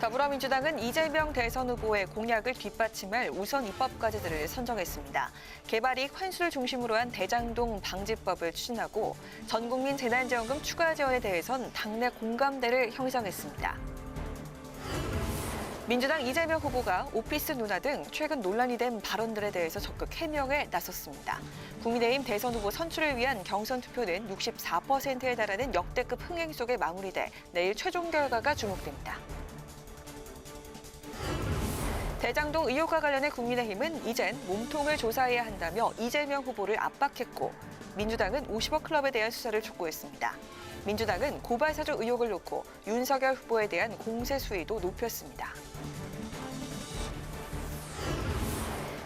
더불어민주당은 이재명 대선 후보의 공약을 뒷받침할 우선 입법과제들을 선정했습니다. 개발이익 환수를 중심으로 한 대장동 방지법을 추진하고 전국민 재난지원금 추가 지원에 대해선 당내 공감대를 형성했습니다. 민주당 이재명 후보가 오피스 누나 등 최근 논란이 된 발언들에 대해서 적극 해명에 나섰습니다. 국민의힘 대선 후보 선출을 위한 경선 투표는 64%에 달하는 역대급 흥행 속에 마무리돼 내일 최종 결과가 주목됩니다. 대장동 의혹과 관련해 국민의힘은 이젠 몸통을 조사해야 한다며 이재명 후보를 압박했고 민주당은 50억 클럽에 대한 수사를 촉구했습니다. 민주당은 고발 사주 의혹을 놓고 윤석열 후보에 대한 공세 수위도 높였습니다.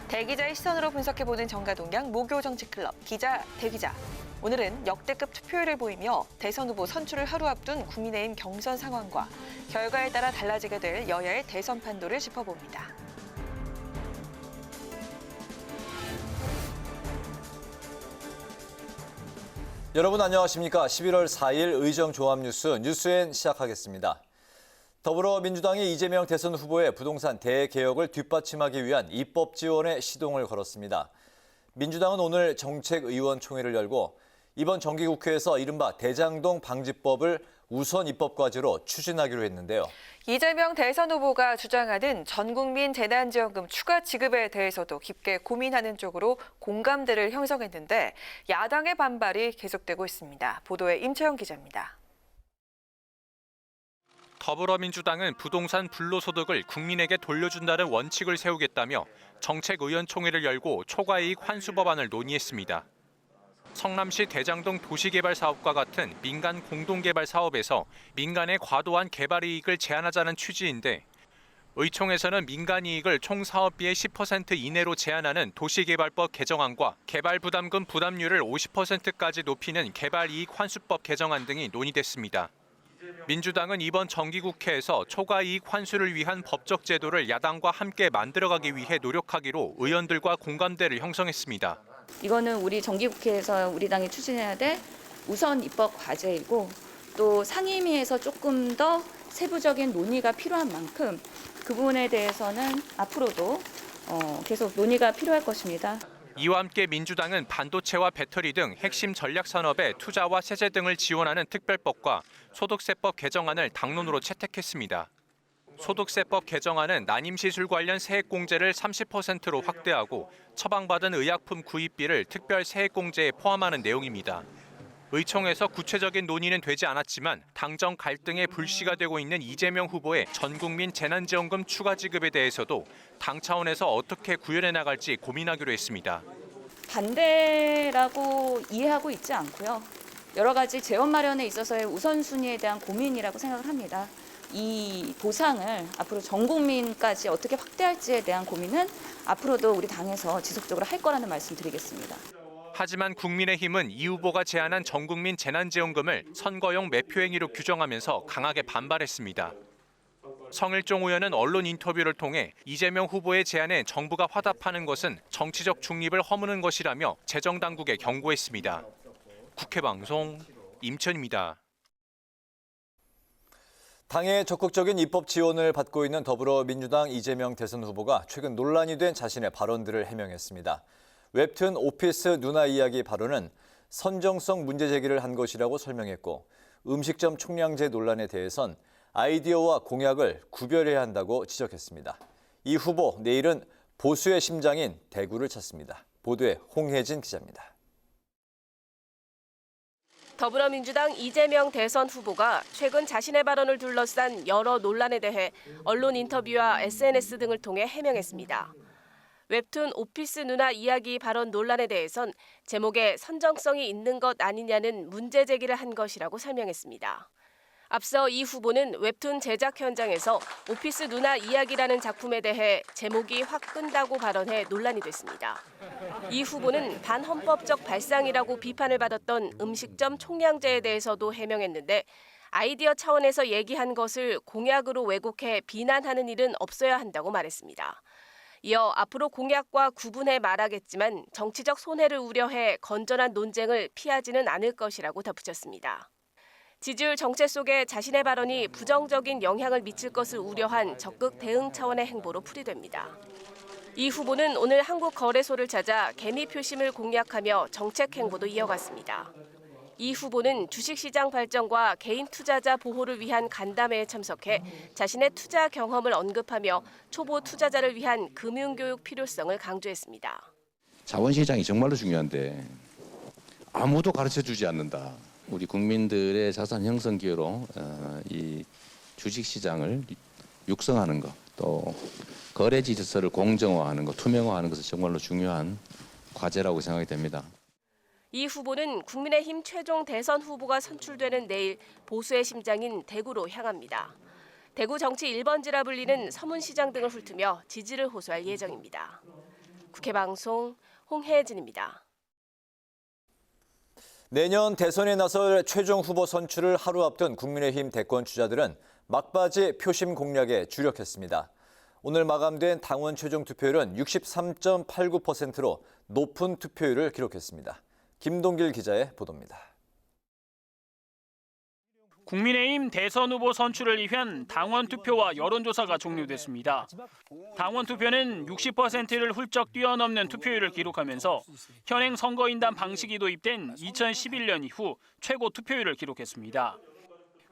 대기자의 시선으로 분석해보는 정가동향 목요정치클럽 기자 대기자. 오늘은 역대급 투표율을 보이며 대선 후보 선출을 하루 앞둔 국민의힘 경선 상황과 결과에 따라 달라지게 될 여야의 대선 판도를 짚어봅니다. 여러분 안녕하십니까? 11월 4일 의정종합뉴스 뉴스엔 시작하겠습니다. 더불어민주당이 이재명 대선 후보의 부동산 대개혁을 뒷받침하기 위한 입법 지원에 시동을 걸었습니다. 민주당은 오늘 정책의원총회를 열고 이번 정기국회에서 이른바 대장동 방지법을 우선 입법과제로 추진하기로 했는데요. 이재명 대선 후보가 주장하는 전국민 재난지원금 추가 지급에 대해서도 깊게 고민하는 쪽으로 공감대를 형성했는데 야당의 반발이 계속되고 있습니다. 보도에 임채영 기자입니다. 더불어민주당은 부동산 불로소득을 국민에게 돌려준다는 원칙을 세우겠다며 정책의원총회를 열고 초과이익 환수 법안을 논의했습니다. 성남시 대장동 도시개발 사업과 같은 민간 공동개발 사업에서 민간의 과도한 개발 이익을 제한하자는 취지인데 의총에서는 민간 이익을 총 사업비의 10% 이내로 제한하는 도시개발법 개정안과 개발부담금 부담률을 50%까지 높이는 개발이익 환수법 개정안 등이 논의됐습니다. 민주당은 이번 정기국회에서 초과이익 환수를 위한 법적 제도를 야당과 함께 만들어가기 위해 노력하기로 의원들과 공감대를 형성했습니다. 이거는 우리 정기국회에서 우리 당이 추진해야 될 우선 입법 과제이고 또 상임위에서 조금 더 세부적인 논의가 필요한 만큼 그 부분에 대해서는 앞으로도 계속 논의가 필요할 것입니다. 이와 함께 민주당은 반도체와 배터리 등 핵심 전략 산업에 투자와 세제 등을 지원하는 특별법과 소득세법 개정안을 당론으로 채택했습니다. 소득세법 개정안은 난임시술 관련 세액공제를 30%로 확대하고 처방받은 의약품 구입비를 특별 세액공제에 포함하는 내용입니다. 의총에서 구체적인 논의는 되지 않았지만 당정 갈등에 불씨가 되고 있는 이재명 후보의 전국민 재난지원금 추가 지급에 대해서도 당 차원에서 어떻게 구현해 나갈지 고민하기로 했습니다. 반대라고 이해하고 있지 않고요. 여러 가지 재원 마련에 있어서의 우선순위에 대한 고민이라고 생각을 합니다. 이 보상을 앞으로 전 국민까지 어떻게 확대할지에 대한 고민은 앞으로도 우리 당에서 지속적으로 할 거라는 말씀 드리겠습니다. 하지만 국민의힘은 이 후보가 제안한 전국민 재난지원금을 선거용 매표행위로 규정하면서 강하게 반발했습니다. 성일종 의원은 언론 인터뷰를 통해 이재명 후보의 제안에 정부가 화답하는 것은 정치적 중립을 허무는 것이라며 재정당국에 경고했습니다. 국회방송 임천입니다. 당의 적극적인 입법 지원을 받고 있는 더불어민주당 이재명 대선 후보가 최근 논란이 된 자신의 발언들을 해명했습니다. 웹툰 오피스 누나 이야기 발언은 선정성 문제 제기를 한 것이라고 설명했고 음식점 총량제 논란에 대해선 아이디어와 공약을 구별해야 한다고 지적했습니다. 이 후보 내일은 보수의 심장인 대구를 찾습니다. 보도에 홍혜진 기자입니다. 더불어민주당 이재명 대선 후보가 최근 자신의 발언을 둘러싼 여러 논란에 대해 언론 인터뷰와 SNS 등을 통해 해명했습니다. 웹툰 오피스 누나 이야기 발언 논란에 대해선 제목에 선정성이 있는 것 아니냐는 문제 제기를 한 것이라고 설명했습니다. 앞서 이 후보는 웹툰 제작 현장에서 오피스 누나 이야기라는 작품에 대해 제목이 확 끈다고 발언해 논란이 됐습니다. 이 후보는 반헌법적 발상이라고 비판을 받았던 음식점 총량제에 대해서도 해명했는데 아이디어 차원에서 얘기한 것을 공약으로 왜곡해 비난하는 일은 없어야 한다고 말했습니다. 이어 앞으로 공약과 구분해 말하겠지만 정치적 손해를 우려해 건전한 논쟁을 피하지는 않을 것이라고 덧붙였습니다. 지지율 정체 속에 자신의 발언이 부정적인 영향을 미칠 것을 우려한 적극 대응 차원의 행보로 풀이됩니다. 이 후보는 오늘 한국거래소를 찾아 개미 표심을 공약하며 정책 행보도 이어갔습니다. 이 후보는 주식시장 발전과 개인 투자자 보호를 위한 간담회에 참석해 자신의 투자 경험을 언급하며 초보 투자자를 위한 금융교육 필요성을 강조했습니다. 자본시장이 정말로 중요한데 아무도 가르쳐주지 않는다. 우리 국민들의 자산 형성 기회로 이 주식시장을 육성하는 것, 또 거래 질서를 공정화하는 것, 투명화하는 것은 정말로 중요한 과제라고 생각이 됩니다. 이 후보는 국민의힘 최종 대선 후보가 선출되는 내일 보수의 심장인 대구로 향합니다. 대구 정치 1번지라 불리는 서문시장 등을 훑으며 지지를 호소할 예정입니다. 국회방송 홍혜진입니다. 내년 대선에 나설 최종 후보 선출을 하루 앞둔 국민의힘 대권 주자들은 막바지 표심 공략에 주력했습니다. 오늘 마감된 당원 최종 투표율은 63.89%로 높은 투표율을 기록했습니다. 김동길 기자의 보도입니다. 국민의힘 대선 후보 선출을 위한 당원 투표와 여론조사가 종료됐습니다. 당원 투표는 60%를 훌쩍 뛰어넘는 투표율을 기록하면서 현행 선거인단 방식이 도입된 2011년 이후 최고 투표율을 기록했습니다.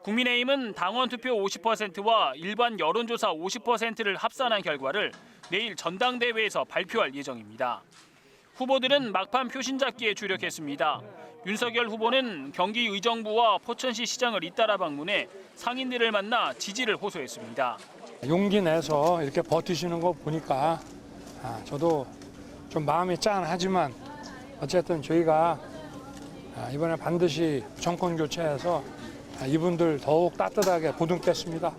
국민의힘은 당원 투표 50%와 일반 여론조사 50%를 합산한 결과를 내일 전당대회에서 발표할 예정입니다. 후보들은 막판 표심 잡기에 주력했습니다. 윤석열 후보는 경기 의정부와 포천시 시장을 잇따라 방문해 상인들을 만나 지지를 호소했습니다. 용기 내서 이렇게 버티시는 거 보니까 저도 좀 마음이 짠하지만 어쨌든 저희가 이번에 반드시 정권 교체해서 이분들 더욱 따뜻하게 보듬겠습니다.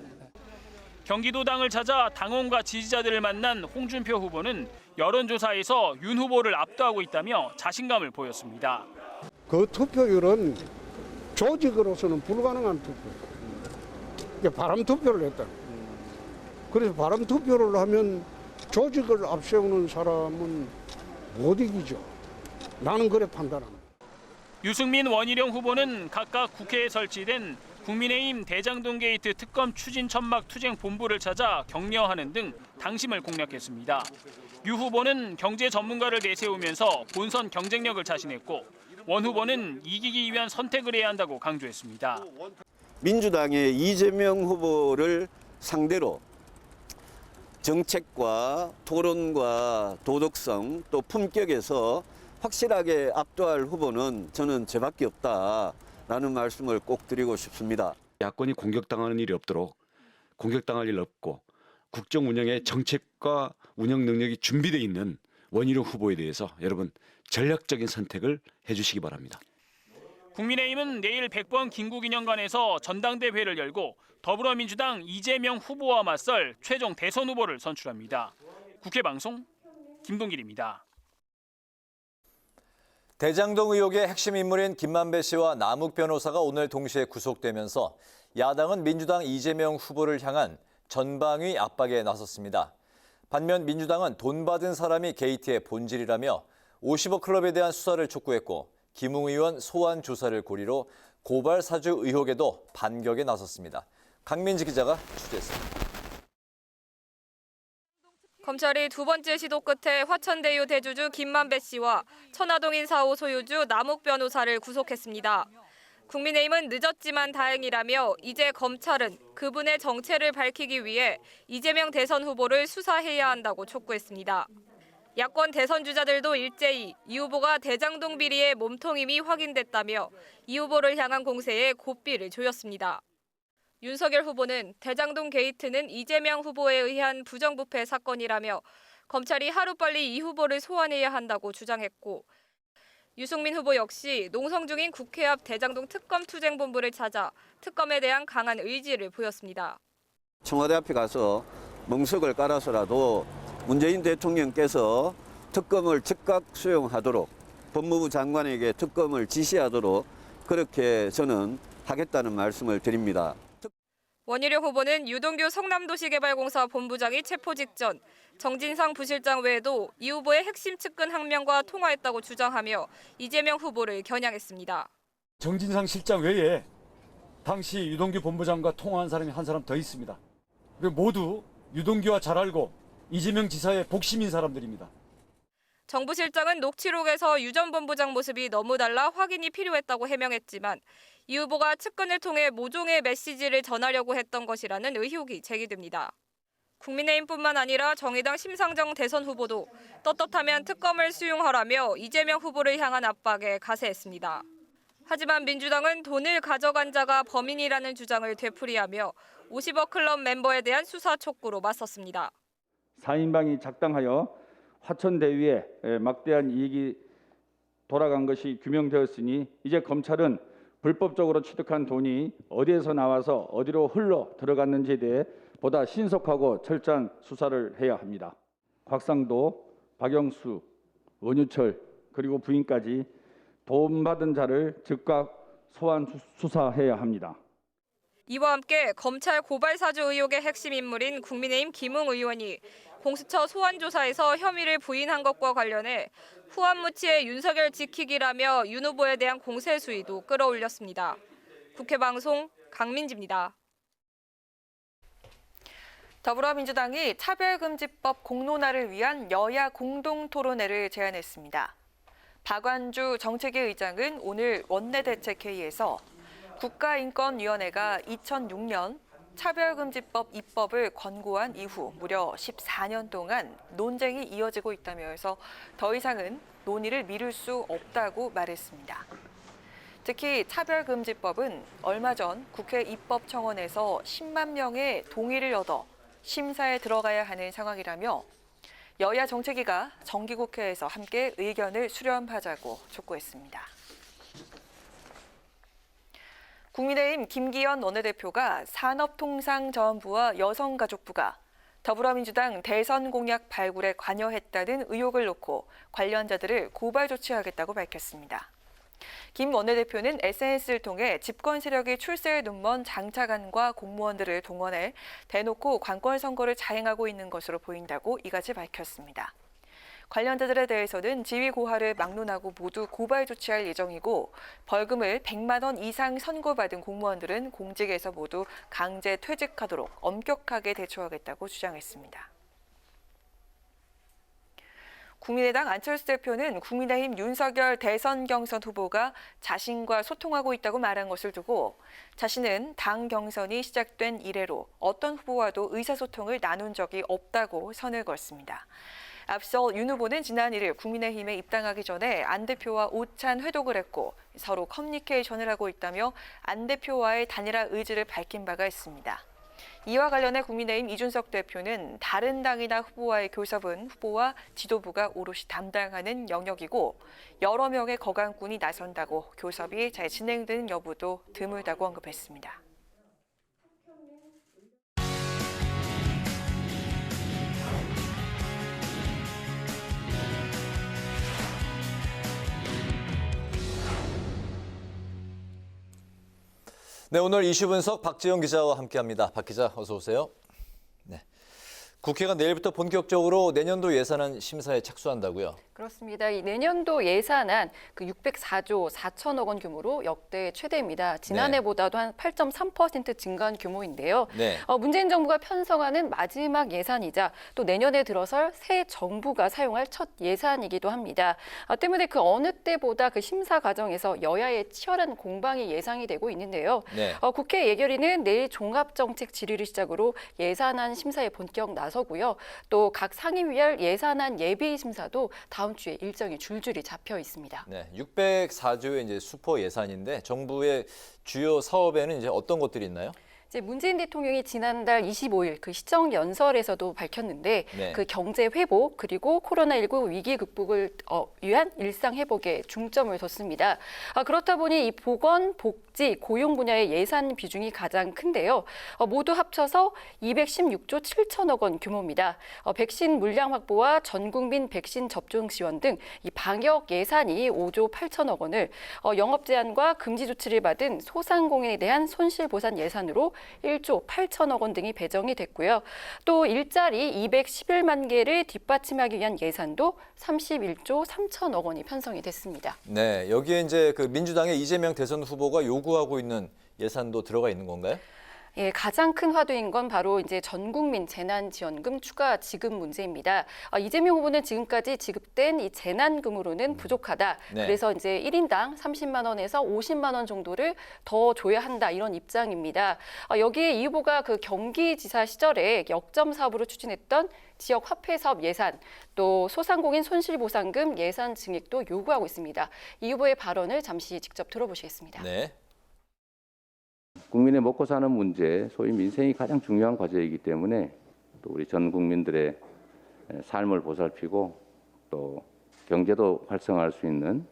경기도당을 찾아 당원과 지지자들을 만난 홍준표 후보는 여론조사에서 윤 후보를 압도하고 있다며 자신감을 보였습니다. 그 투표율은 조직으로서는 불가능한 투표. 이게 바람 투표를 했다. 그래서 바람 투표를 하면 조직을 앞세우는 사람은 못 이기죠. 나는 그래 판단합니다. 유승민, 원희룡 후보는 각각 국회에 설치된 국민의힘 대장동 게이트 특검 추진 천막 투쟁 본부를 찾아 격려하는 등 당심을 공략했습니다. 유 후보는 경제 전문가를 내세우면서 본선 경쟁력을 자신했고 원 후보는 이기기 위한 선택을 해야 한다고 강조했습니다. 민주당의 이재명 후보를 상대로 정책과 토론과 도덕성 또 품격에서 확실하게 압도할 후보는 저는 저밖에 없다라는 말씀을 꼭 드리고 싶습니다. 야권이 공격당하는 일이 없도록 공격당할 일 없고 국정 운영의 정책과 운영 능력이 준비되어 있는 원희룡 후보에 대해서 여러분 전략적인 선택을 해주시기 바랍니다. 국민의힘은 내일 100번 김구기념관에서 전당대회를 열고 더불어민주당 이재명 후보와 맞설 최종 대선 후보를 선출합니다. 국회방송 김동길입니다. 대장동 의혹의 핵심 인물인 김만배 씨와 남욱 변호사가 오늘 동시에 구속되면서 야당은 민주당 이재명 후보를 향한 전방위 압박에 나섰습니다. 반면 민주당은 돈 받은 사람이 게이트의 본질이라며 50억 클럽에 대한 수사를 촉구했고 김웅 의원 소환 조사를 고리로 고발 사주 의혹에도 반격에 나섰습니다. 강민지 기자가 취재했습니다. 검찰이 두 번째 시도 끝에 화천대유 대주주 김만배 씨와 천화동인 4호 소유주 남욱 변호사를 구속했습니다. 국민의힘은 늦었지만 다행이라며 이제 검찰은 그분의 정체를 밝히기 위해 이재명 대선 후보를 수사해야 한다고 촉구했습니다. 야권 대선 주자들도 일제히 이 후보가 대장동 비리의 몸통임이 확인됐다며 이 후보를 향한 공세에 고삐를 조였습니다. 윤석열 후보는 대장동 게이트는 이재명 후보에 의한 부정부패 사건이라며 검찰이 하루빨리 이 후보를 소환해야 한다고 주장했고 유승민 후보 역시 농성 중인 국회 앞 대장동 특검 투쟁본부를 찾아 특검에 대한 강한 의지를 보였습니다. 청와대 앞에 가서 멍석을 깔아서라도 문재인 대통령께서 특검을 즉각 수용하도록 법무부 장관에게 특검을 지시하도록 그렇게 저는 하겠다는 말씀을 드립니다. 원희룡 후보는 유동규 성남도시개발공사 본부장이 체포 직전 정진상 부실장 외에도 이 후보의 핵심 측근 한 명과 통화했다고 주장하며 이재명 후보를 겨냥했습니다. 정진상 실장 외에 당시 유동규 본부장과 통화한 사람이 한 사람 더 있습니다. 그리고 모두 유동규와 잘 알고 이재명 지사의 복심인 사람들입니다. 정부 실장은 녹취록에서 유 전 본부장 모습이 너무 달라 확인이 필요했다고 해명했지만 이 후보가 측근을 통해 모종의 메시지를 전하려고 했던 것이라는 의혹이 제기됩니다. 국민의힘뿐만 아니라 정의당 심상정 대선 후보도 떳떳하면 특검을 수용하라며 이재명 후보를 향한 압박에 가세했습니다. 하지만 민주당은 돈을 가져간 자가 범인이라는 주장을 되풀이하며 50억 클럽 멤버에 대한 수사 촉구로 맞섰습니다. 4인방이 작당하여 화천대유에 막대한 이익이 돌아간 것이 규명되었으니 이제 검찰은 불법적으로 취득한 돈이 어디에서 나와서 어디로 흘러 들어갔는지에 대해 보다 신속하고 철저한 수사를 해야 합니다. 곽상도, 박영수, 원유철 그리고 부인까지 도움 받은 자를 즉각 소환 수사해야 합니다. 이와 함께 검찰 고발 사주 의혹의 핵심 인물인 국민의힘 김웅 의원이 공수처 소환 조사에서 혐의를 부인한 것과 관련해 후한무치의 윤석열 지키기라며 윤 후보에 대한 공세 수위도 끌어올렸습니다. 국회 방송 강민지입니다. 더불어민주당이 차별금지법 공론화를 위한 여야 공동토론회를 제안했습니다. 박완주 정책위 의장은 오늘 원내대책회의에서 국가인권위원회가 2006년 차별금지법 입법을 권고한 이후 무려 14년 동안 논쟁이 이어지고 있다면서 더 이상은 논의를 미룰 수 없다고 말했습니다. 특히 차별금지법은 얼마 전 국회 입법청원에서 10만 명의 동의를 얻어 심사에 들어가야 하는 상황이라며 여야 정책위가 정기국회에서 함께 의견을 수렴하자고 촉구했습니다. 국민의힘 김기현 원내대표가 산업통상자원부와 여성가족부가 더불어민주당 대선 공약 발굴에 관여했다는 의혹을 놓고 관련자들을 고발 조치하겠다고 밝혔습니다. 김 원내대표는 SNS를 통해 집권 세력이 출세에 눈먼 장차관과 공무원들을 동원해 대놓고 관권 선거를 자행하고 있는 것으로 보인다고 이같이 밝혔습니다. 관련자들에 대해서는 지위 고하를 막론하고 모두 고발 조치할 예정이고 벌금을 100만 원 이상 선고받은 공무원들은 공직에서 모두 강제 퇴직하도록 엄격하게 대처하겠다고 주장했습니다. 국민의당 안철수 대표는 국민의힘 윤석열 대선 경선 후보가 자신과 소통하고 있다고 말한 것을 두고 자신은 당 경선이 시작된 이래로 어떤 후보와도 의사소통을 나눈 적이 없다고 선을 그었습니다. 앞서 윤 후보는 지난 1일 국민의힘에 입당하기 전에 안 대표와 오찬 회동을 했고 서로 커뮤니케이션을 하고 있다며 안 대표와의 단일화 의지를 밝힌 바가 있습니다. 이와 관련해 국민의힘 이준석 대표는 다른 당이나 후보와의 교섭은 후보와 지도부가 오롯이 담당하는 영역이고 여러 명의 거강꾼이 나선다고 교섭이 잘 진행되는 여부도 드물다고 언급했습니다. 네, 오늘 이슈 분석 박지영 기자와 함께합니다. 박 기자, 어서 오세요. 네, 국회가 내일부터 본격적으로 내년도 예산안 심사에 착수한다고요? 그렇습니다. 이 내년도 예산안 604조 4천억 원 규모로 역대 최대입니다. 지난해보다도 한 8.3% 증가한 규모인데요. 네. 문재인 정부가 편성하는 마지막 예산이자 또 내년에 들어설 새 정부가 사용할 첫 예산이기도 합니다. 때문에 그 어느 때보다 그 심사 과정에서 여야의 치열한 공방이 예상이 되고 있는데요. 네. 국회 예결위는 내일 종합정책 질의를 시작으로 예산안 심사에 본격 나서고요. 또 각 상임위별 예산안 예비 심사도 다음 주에 일정이 줄줄이 잡혀 있습니다. 네, 604조의 이제 슈퍼 예산인데 정부의 주요 사업에는 이제 어떤 것들이 있나요? 이제 문재인 대통령이 지난달 25일 그 시정 연설에서도 밝혔는데 네. 그 경제 회복 그리고 코로나19 위기 극복을 위한 일상 회복에 중점을 뒀습니다. 그렇다 보니 이 보건, 복지, 고용 분야의 예산 비중이 가장 큰데요. 모두 합쳐서 216조 7천억 원 규모입니다. 백신 물량 확보와 전 국민 백신 접종 지원 등 이 방역 예산이 5조 8천억 원을 영업 제한과 금지 조치를 받은 소상공인에 대한 손실 보상 예산으로 1조 8천억 원 등이 배정이 됐고요. 또 일자리 211만 개를 뒷받침하기 위한 예산도 31조 3천억 원이 편성이 됐습니다. 네, 여기에 이제 그 민주당의 이재명 대선 후보가 요구하고 있는 예산도 들어가 있는 건가요? 예, 가장 큰 화두인 건 바로 이제 전국민 재난지원금 추가 지급 문제입니다. 이재명 후보는 지금까지 지급된 이 재난금으로는 부족하다. 네. 그래서 이제 1인당 30만 원에서 50만 원 정도를 더 줘야 한다 이런 입장입니다. 여기에 이 후보가 그 경기지사 시절에 역점 사업으로 추진했던 지역 화폐 사업 예산, 또 소상공인 손실보상금 예산 증액도 요구하고 있습니다. 이 후보의 발언을 잠시 직접 들어보시겠습니다. 네. 국민의 먹고 사는 문제, 소위 민생이 가장 중요한 과제이기 때문에 또 우리 전 국민들의 삶을 보살피고 또 경제도 활성화할 수 있는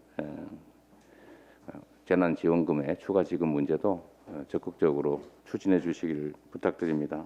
재난지원금의 추가 지급 문제도 적극적으로 추진해 주시기를 부탁드립니다.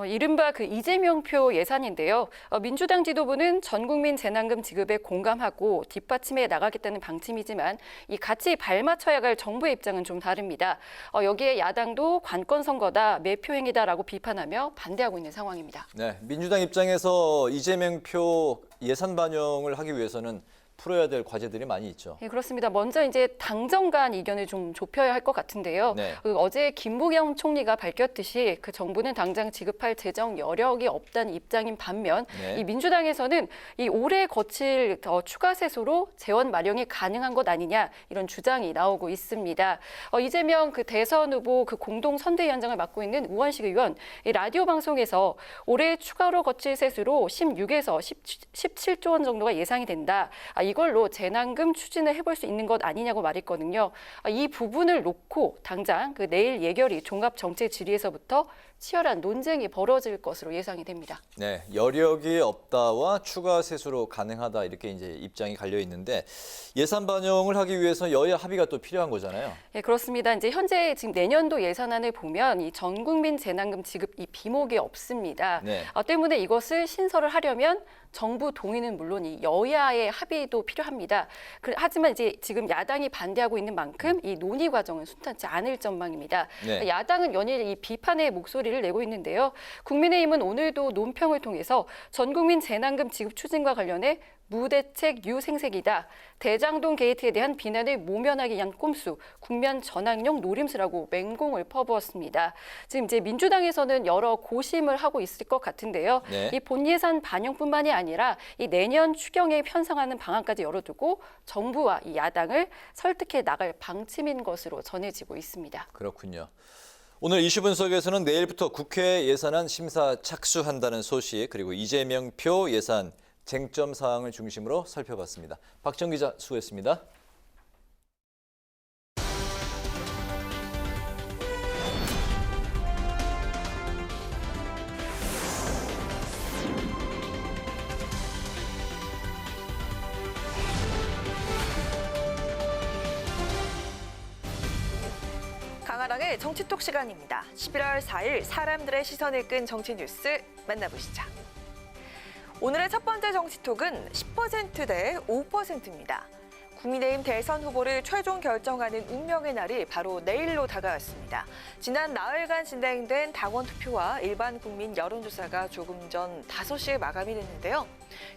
이른바 그 이재명표 예산인데요. 민주당 지도부는 전국민 재난금 지급에 공감하고 뒷받침해 나가겠다는 방침이지만 이 같이 발맞춰야 할 정부의 입장은 좀 다릅니다. 여기에 야당도 관건 선거다, 매표 행위다라고 비판하며 반대하고 있는 상황입니다. 네, 민주당 입장에서 이재명표 예산 반영을 하기 위해서는 풀어야 될 과제들이 많이 있죠. 네, 그렇습니다. 먼저 이제 당정 간 이견을 좀 좁혀야 할 것 같은데요. 네. 어제 김부겸 총리가 밝혔듯이 그 정부는 당장 지급할 재정 여력이 없다는 입장인 반면 네. 이 민주당에서는 이 올해 거칠 추가 세수로 재원 마련이 가능한 것 아니냐 이런 주장이 나오고 있습니다. 이재명 그 대선 후보 그 공동 선대위원장을 맡고 있는 우원식 의원 이 라디오 방송에서 올해 추가로 거칠 세수로 16에서 17조 원 정도가 예상이 된다. 이걸로 재난금 추진을 해볼 수 있는 것 아니냐고 말했거든요. 이 부분을 놓고 당장 그 내일 예결위 종합정책질의에서부터 치열한 논쟁이 벌어질 것으로 예상이 됩니다. 네, 여력이 없다와 추가 세수로 가능하다 이렇게 이제 입장이 갈려 있는데 예산 반영을 하기 위해서 여야 합의가 또 필요한 거잖아요. 네, 그렇습니다. 이제 현재 지금 내년도 예산안을 보면 이 전국민 재난금 지급 이 비목이 없습니다. 네. 때문에 이것을 신설을 하려면 정부 동의는 물론 이 여야의 합의도 필요합니다. 하지만 이제 지금 야당이 반대하고 있는 만큼 이 논의 과정은 순탄치 않을 전망입니다. 네. 야당은 연일 이 비판의 목소리를 내고 있는데요. 국민의힘은 오늘도 논평을 통해서 전국민 재난금 지급 추진과 관련해 무대책 유생색이다. 대장동 게이트에 대한 비난을 모면하기 위한 꼼수, 국면 전환용 노림수라고 맹공을 퍼부었습니다. 지금 이제 민주당에서는 여러 고심을 하고 있을 것 같은데요. 네. 이 본예산 반영뿐만이 아니라 이 내년 추경에 편성하는 방안까지 열어두고 정부와 이 야당을 설득해 나갈 방침인 것으로 전해지고 있습니다. 그렇군요. 오늘 이슈 분석에서는 내일부터 국회 예산안 심사 착수한다는 소식 그리고 이재명표 예산 쟁점 사항을 중심으로 살펴봤습니다. 박정 기자 수고했습니다. 강하랑의 정치톡 시간입니다. 11월 4일 사람들의 시선을 끈 정치 뉴스 만나보시죠. 오늘의 첫 번째 정치톡은 10% 대 5%입니다. 국민의힘 대선 후보를 최종 결정하는 운명의 날이 바로 내일로 다가왔습니다. 지난 나흘간 진행된 당원 투표와 일반 국민 여론조사가 조금 전 5시에 마감이 됐는데요.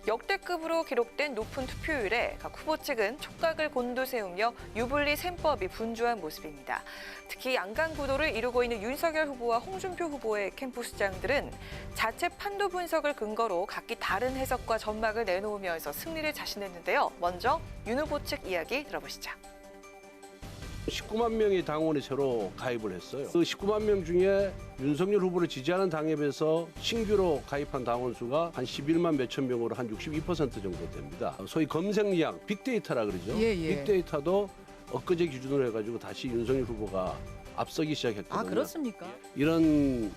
역대급으로 기록된 높은 투표율에 각 후보 측은 촉각을 곤두세우며 유불리 셈법이 분주한 모습입니다. 특히 양강 구도를 이루고 있는 윤석열 후보와 홍준표 후보의 캠프 수장들은 자체 판도 분석을 근거로 각기 다른 해석과 전망을 내놓으면서 승리를 자신했는데요. 먼저 윤 후보 측 이야기 들어보시죠. 19만 명의 당원이 새로 가입을 했어요. 그 19만 명 중에 윤석열 후보를 지지하는 당에 비해서 신규로 가입한 당원 수가 한 11만 몇천 명으로 한 62% 정도 됩니다. 소위 검색량, 빅데이터라 그러죠. 빅데이터도 엊그제 기준으로 해가지고 다시 윤석열 후보가 앞서기 시작했거든요. 아, 그렇습니까? 이런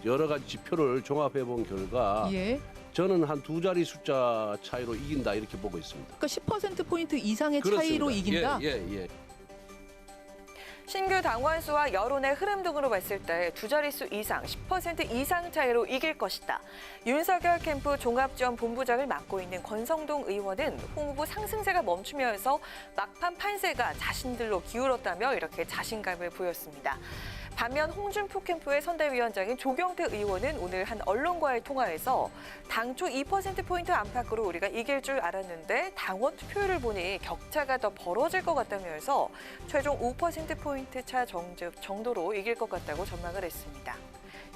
여러 가지 지표를 종합해본 결과 저는 한 2자리 숫자 차이로 이긴다 이렇게 보고 있습니다. 그러니까 10%포인트 이상의 그렇습니다. 차이로 이긴다? 예. 신규 당원 수와 여론의 흐름 등으로 봤을 때 2자릿수 이상, 10% 이상 차이로 이길 것이다. 윤석열 캠프 종합지원본부장을 맡고 있는 권성동 의원은 홍 후보 상승세가 멈추면서 막판 판세가 자신들로 기울었다며 이렇게 자신감을 보였습니다. 반면 홍준표 캠프의 선대위원장인 조경태 의원은 오늘 한 언론과의 통화에서 당초 2%포인트 안팎으로 우리가 이길 줄 알았는데 당원 투표율을 보니 격차가 더 벌어질 것 같다면서 최종 5%포인트 차 정도로 이길 것 같다고 전망을 했습니다.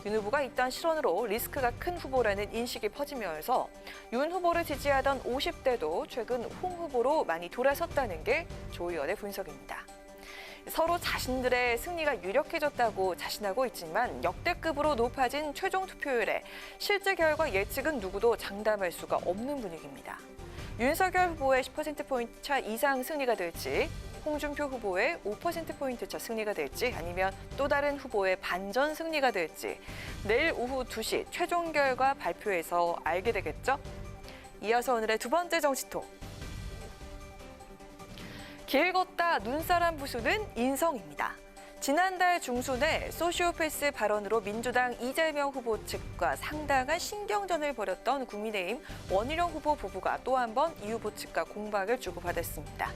윤 후보가 이딴 실언으로 리스크가 큰 후보라는 인식이 퍼지면서 윤 후보를 지지하던 50대도 최근 홍 후보로 많이 돌아섰다는 게 조 의원의 분석입니다. 서로 자신들의 승리가 유력해졌다고 자신하고 있지만 역대급으로 높아진 최종 투표율에 실제 결과 예측은 누구도 장담할 수가 없는 분위기입니다. 윤석열 후보의 10%포인트 차 이상 승리가 될지, 홍준표 후보의 5%포인트 차 승리가 될지, 아니면 또 다른 후보의 반전 승리가 될지 내일 오후 2시 최종 결과 발표해서 알게 되겠죠? 이어서 오늘의 두 번째 정치톡. 길 걷다 눈사람 부수는 인성입니다. 지난달 중순에 소시오패스 발언으로 민주당 이재명 후보 측과 상당한 신경전을 벌였던 국민의힘 원희룡 후보 부부가 또 한 번 이 후보 측과 공박을 주고받았습니다.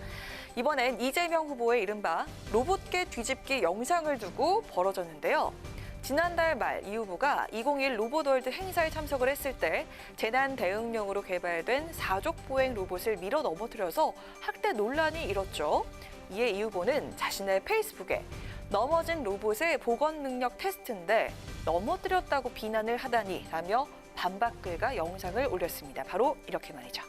이번엔 이재명 후보의 이른바 로봇계 뒤집기 영상을 두고 벌어졌는데요. 지난달 말 이 후보가 2021 로봇월드 행사에 참석을 했을 때 재난 대응용으로 개발된 사족 보행 로봇을 밀어 넘어뜨려서 학대 논란이 일었죠. 이에 이 후보는 자신의 페이스북에 넘어진 로봇의 복원 능력 테스트인데 넘어뜨렸다고 비난을 하다니 라며 반박글과 영상을 올렸습니다. 바로 이렇게 말이죠.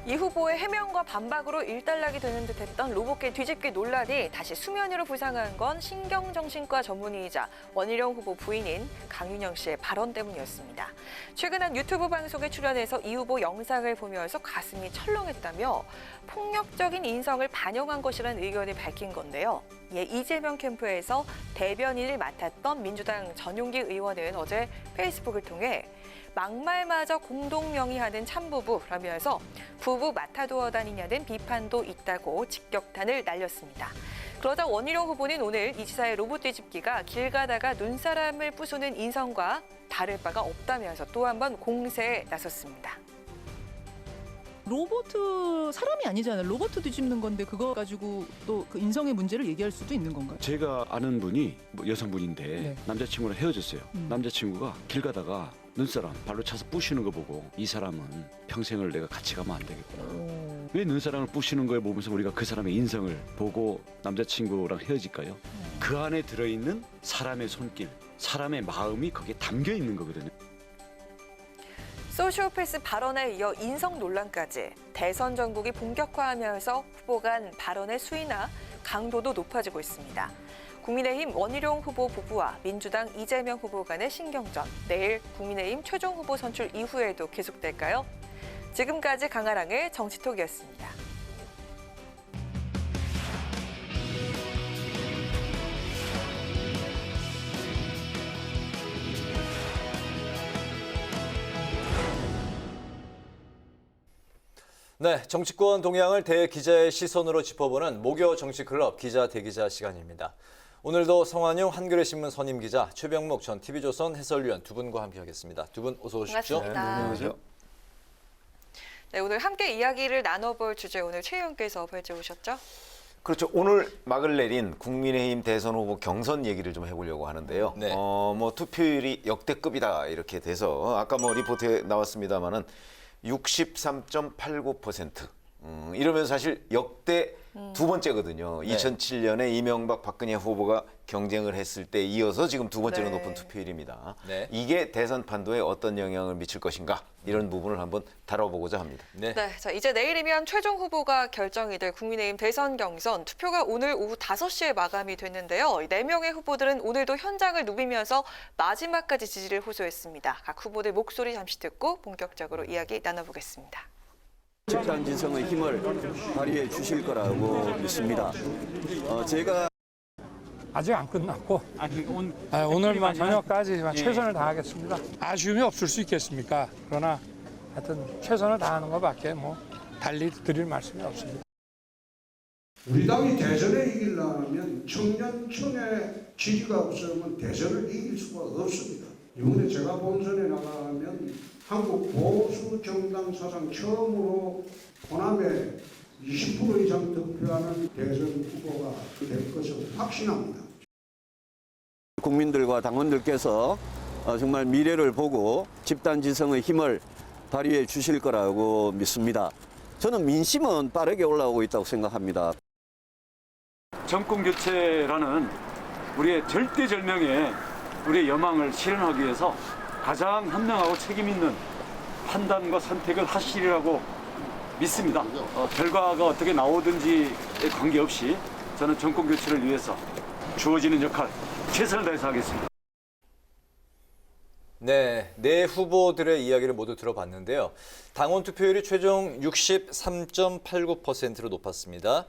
이 후보의 해명과 반박으로 일단락이 되는 듯했던 로봇계 뒤집기 논란이 다시 수면 위로 부상한 건 신경정신과 전문의이자 원희룡 후보 부인인 강윤영 씨의 발언 때문이었습니다. 최근 한 유튜브 방송에 출연해서 이 후보 영상을 보면서 가슴이 철렁했다며 폭력적인 인성을 반영한 것이라는 의견을 밝힌 건데요. 이에 이재명 캠프에서 대변인을 맡았던 민주당 전용기 의원은 어제 페이스북을 통해 막말마저 공동 명의하는 참부부라면서 부부 맡아두어 다니냐는 비판도 있다고 직격탄을 날렸습니다. 그러자 원희룡 후보는 오늘 이 지사의 로봇 뒤집기가 길 가다가 눈사람을 부수는 인성과 다를 바가 없다면서 또 한 번 공세에 나섰습니다. 로봇 사람이 아니잖아요. 로봇 뒤집는 건데 그거 가지고 또 그 인성의 문제를 얘기할 수도 있는 건가요? 제가 아는 분이 여성분인데 네. 남자친구랑 헤어졌어요. 남자친구가 길 가다가 눈사람 발로 차서 부시는 거 보고 이 사람은 평생을 내가 같이 가면 안 되겠구나. 왜 눈사람을 부시는 거에 보면서 우리가 그 사람의 인성을 보고 남자친구랑 헤어질까요? 그 안에 들어있는 사람의 손길, 사람의 마음이 거기에 담겨 있는 거거든요. 소시오패스 발언에 이어 인성 논란까지 대선 전국이 본격화하면서 후보 간 발언의 수위나 강도도 높아지고 있습니다. 국민의힘 원희룡 후보 부부와 민주당 이재명 후보 간의 신경전, 내일 국민의힘 최종 후보 선출 이후에도 계속될까요? 지금까지 강아랑의 정치톡이었습니다. 네, 정치권 동향을 대기자의 시선으로 짚어보는 목요 정치클럽 기자 대기자 시간입니다. 오늘도 성한용 한겨레 신문 선임 기자, 최병목 전 TV조선 해설위원 두 분과 함께하겠습니다. 두 분 어서 오십시오. 반갑습니다. 네, 안녕하세요. 네, 오늘 함께 이야기를 나눠볼 주제 오늘 최 의원께서 펼쳐오셨죠? 그렇죠. 오늘 막을 내린 국민의힘 대선 후보 경선 얘기를 좀 해보려고 하는데요. 네. 뭐 투표율이 역대급이다 이렇게 돼서 아까 뭐 리포트에 나왔습니다만은 63.89%. 이러면 사실 역대 두 번째거든요. 네. 2007년에 이명박 박근혜 후보가 경쟁을 했을 때 이어서 지금 두 번째로 네. 높은 투표율입니다. 네. 이게 대선 판도에 어떤 영향을 미칠 것인가 이런 부분을 한번 다뤄보고자 합니다. 네. 네, 자 이제 내일이면 최종 후보가 결정이 될 국민의힘 대선 경선 투표가 오늘 오후 5시에 마감이 됐는데요. 4명의 후보들은 오늘도 현장을 누비면서 마지막까지 지지를 호소했습니다. 각 후보들 목소리 잠시 듣고 본격적으로 이야기 나눠보겠습니다. 집단 진성의 힘을 발휘해 주실 거라고 믿습니다. 제가 아직 안 끝났고 오늘만 저녁까지 최선을 다하겠습니다. 아쉬움이 없을 수 있겠습니까? 그러나 하여튼 최선을 다하는 것밖에 뭐 달리 드릴 말씀이 없습니다. 우리 당이 대선에 이기려면 청년층의 지지가 없으면 대선을 이길 수가 없습니다. 이번에 제가 본선에 나가면 한국 보수 정당 사상 처음으로 호남에 20% 이상 득표하는 대선 후보가 될 것을 확신합니다. 국민들과 당원들께서 정말 미래를 보고 집단지성의 힘을 발휘해 주실 거라고 믿습니다. 저는 민심은 빠르게 올라오고 있다고 생각합니다. 정권 교체라는 우리의 절대절명의 우리의 여망을 실현하기 위해서 가장 현명하고 책임 있는 판단과 선택을 하시리라고 믿습니다. 결과가 어떻게 나오든지에 관계없이 저는 정권 교체를 위해서 주어지는 역할 최선을 다해서 하겠습니다. 네, 네 후보들의 이야기를 모두 들어봤는데요. 당원 투표율이 최종 63.89%로 높았습니다.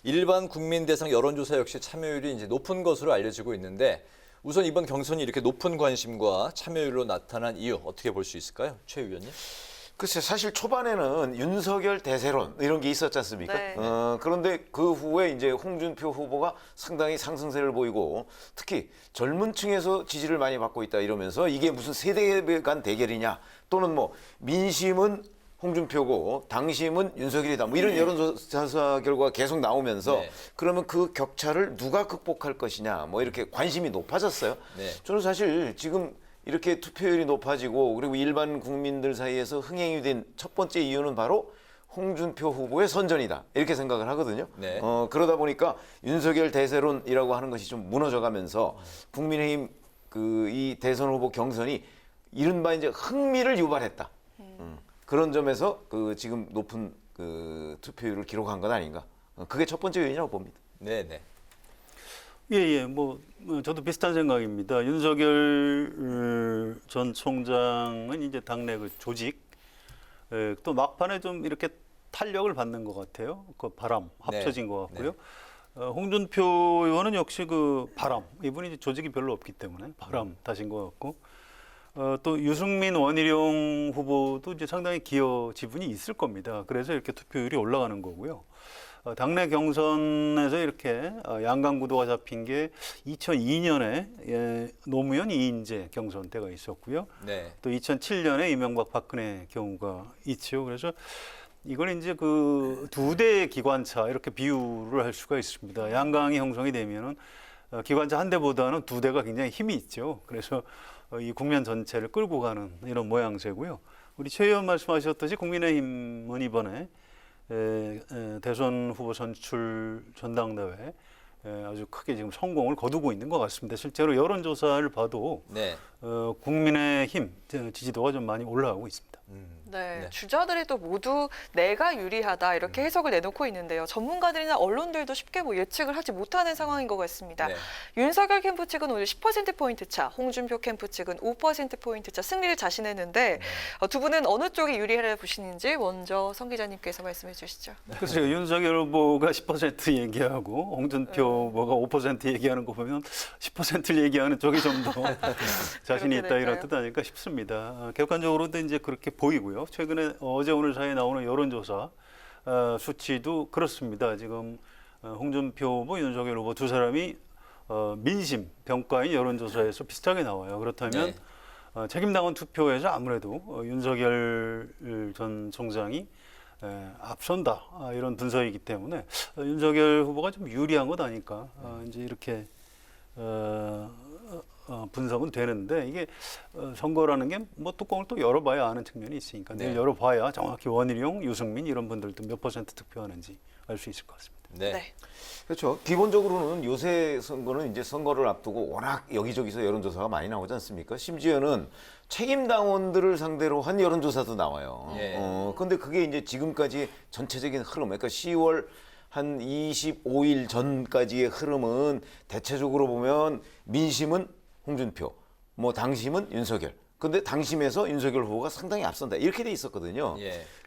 일반 국민 대상 여론조사 역시 참여율이 이제 높은 것으로 알려지고 있는데 우선 이번 경선이 이렇게 높은 관심과 참여율로 나타난 이유 어떻게 볼 수 있을까요? 최 의원님? 글쎄 사실 초반에는 윤석열 대세론 이런 게 있었지 않습니까? 네. 그런데 그 후에 이제 홍준표 후보가 상당히 상승세를 보이고 특히 젊은 층에서 지지를 많이 받고 있다 이러면서 이게 무슨 세대 간 대결이냐 또는 뭐 민심은 홍준표고 당심은 윤석열이다 뭐 이런 여론조사 결과가 계속 나오면서 네. 그러면 그 격차를 누가 극복할 것이냐 뭐 이렇게 관심이 높아졌어요. 네. 저는 사실 지금 이렇게 투표율이 높아지고 그리고 일반 국민들 사이에서 흥행이 된 첫 번째 이유는 바로 홍준표 후보의 선전이다 이렇게 생각을 하거든요. 네. 그러다 보니까 윤석열 대세론이라고 하는 것이 좀 무너져가면서 국민의힘 이 대선 후보 경선이 이른바 이제 흥미를 유발했다. 그런 점에서 지금 높은 투표율을 기록한 건 아닌가. 그게 첫 번째 요인이라고 봅니다. 네, 네. 예, 저도 비슷한 생각입니다. 윤석열 전 총장은 이제 당내 조직, 또 막판에 좀 이렇게 탄력을 받는 것 같아요. 그 바람 합쳐진 것 같고요. 홍준표 의원은 역시 그 바람, 이분이 이제 조직이 별로 없기 때문에 바람 다신 것 같고, 또 유승민 원희룡 후보도 이제 상당히 기여 지분이 있을 겁니다. 그래서 이렇게 투표율이 올라가는 거고요. 당내 경선에서 이렇게 양강 구도가 잡힌 게 2002년에 노무현 이인재 경선 때가 있었고요. 네. 또 2007년에 이명박 박근혜 경우가 있죠. 그래서 이건 이제 그 두 대의 기관차 이렇게 비유를 할 수가 있습니다. 양강이 형성이 되면은 기관차 한 대보다는 두 대가 굉장히 힘이 있죠. 그래서 이 국면 전체를 끌고 가는 이런 모양새고요. 우리 최 의원 말씀하셨듯이 국민의힘은 이번에 대선 후보 선출 전당대회 아주 크게 지금 성공을 거두고 있는 것 같습니다. 실제로 여론조사를 봐도 네. 국민의힘 지지도가 좀 많이 올라가고 있습니다. 네, 주자들이 또 모두 내가 유리하다 이렇게 해석을 내놓고 있는데요. 전문가들이나 언론들도 쉽게 예측을 하지 못하는 상황인 것 같습니다. 네. 윤석열 캠프 측은 오늘 10%포인트 차, 홍준표 캠프 측은 5%포인트 차 승리를 자신했는데 두 분은 어느 쪽이 유리하려 보시는지 먼저 성 기자님께서 말씀해 주시죠. 글쎄요. 윤석열 후보가 10% 얘기하고 홍준표 후보가 5% 얘기하는 거 보면 10%를 얘기하는 쪽이 좀 더 자신이 있다 이런 뜻 아닐까 싶습니다. 객관적으로도 이제 그렇게 보이고요. 최근에 어제 오늘 사이에 나오는 여론조사 수치도 그렇습니다. 지금 홍준표 후보, 윤석열 후보 두 사람이 민심 평가인 여론조사에서 비슷하게 나와요. 그렇다면 책임당원 투표에서 아무래도 윤석열 전 총장이 앞선다 이런 분석이기 때문에 윤석열 후보가 좀 유리한 것 아닐까 이제 이렇게 분석은 되는데 이게 선거라는 게 뭐 뚜껑을 또 열어봐야 아는 측면이 있으니까 내일 열어봐야 정확히 원희룡, 유승민 이런 분들도 몇 퍼센트 투표하는지 알 수 있을 것 같습니다. 네. 그렇죠. 기본적으로는 요새 선거는 이제 선거를 앞두고 워낙 여기저기서 여론조사가 많이 나오지 않습니까? 심지어는 책임당원들을 상대로 한 여론조사도 나와요. 그런데 그게 이제 지금까지 전체적인 흐름, 그러니까 10월 한 25일 전까지의 흐름은 대체적으로 보면 민심은 홍준표, 뭐 당심은 윤석열. 근데 당심에서 윤석열 후보가 상당히 앞선다. 이렇게 돼 있었거든요.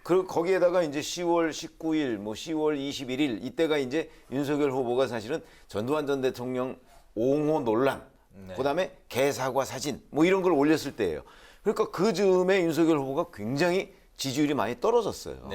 그리고 거기에다가 이제 10월 19일, 뭐 10월 21일 이때가 이제 윤석열 후보가 사실은 전두환 전 대통령 옹호 논란, 그다음에 개사과 사진 뭐 이런 걸 올렸을 때예요. 그러니까 그 즈음에 윤석열 후보가 굉장히 지지율이 많이 떨어졌어요.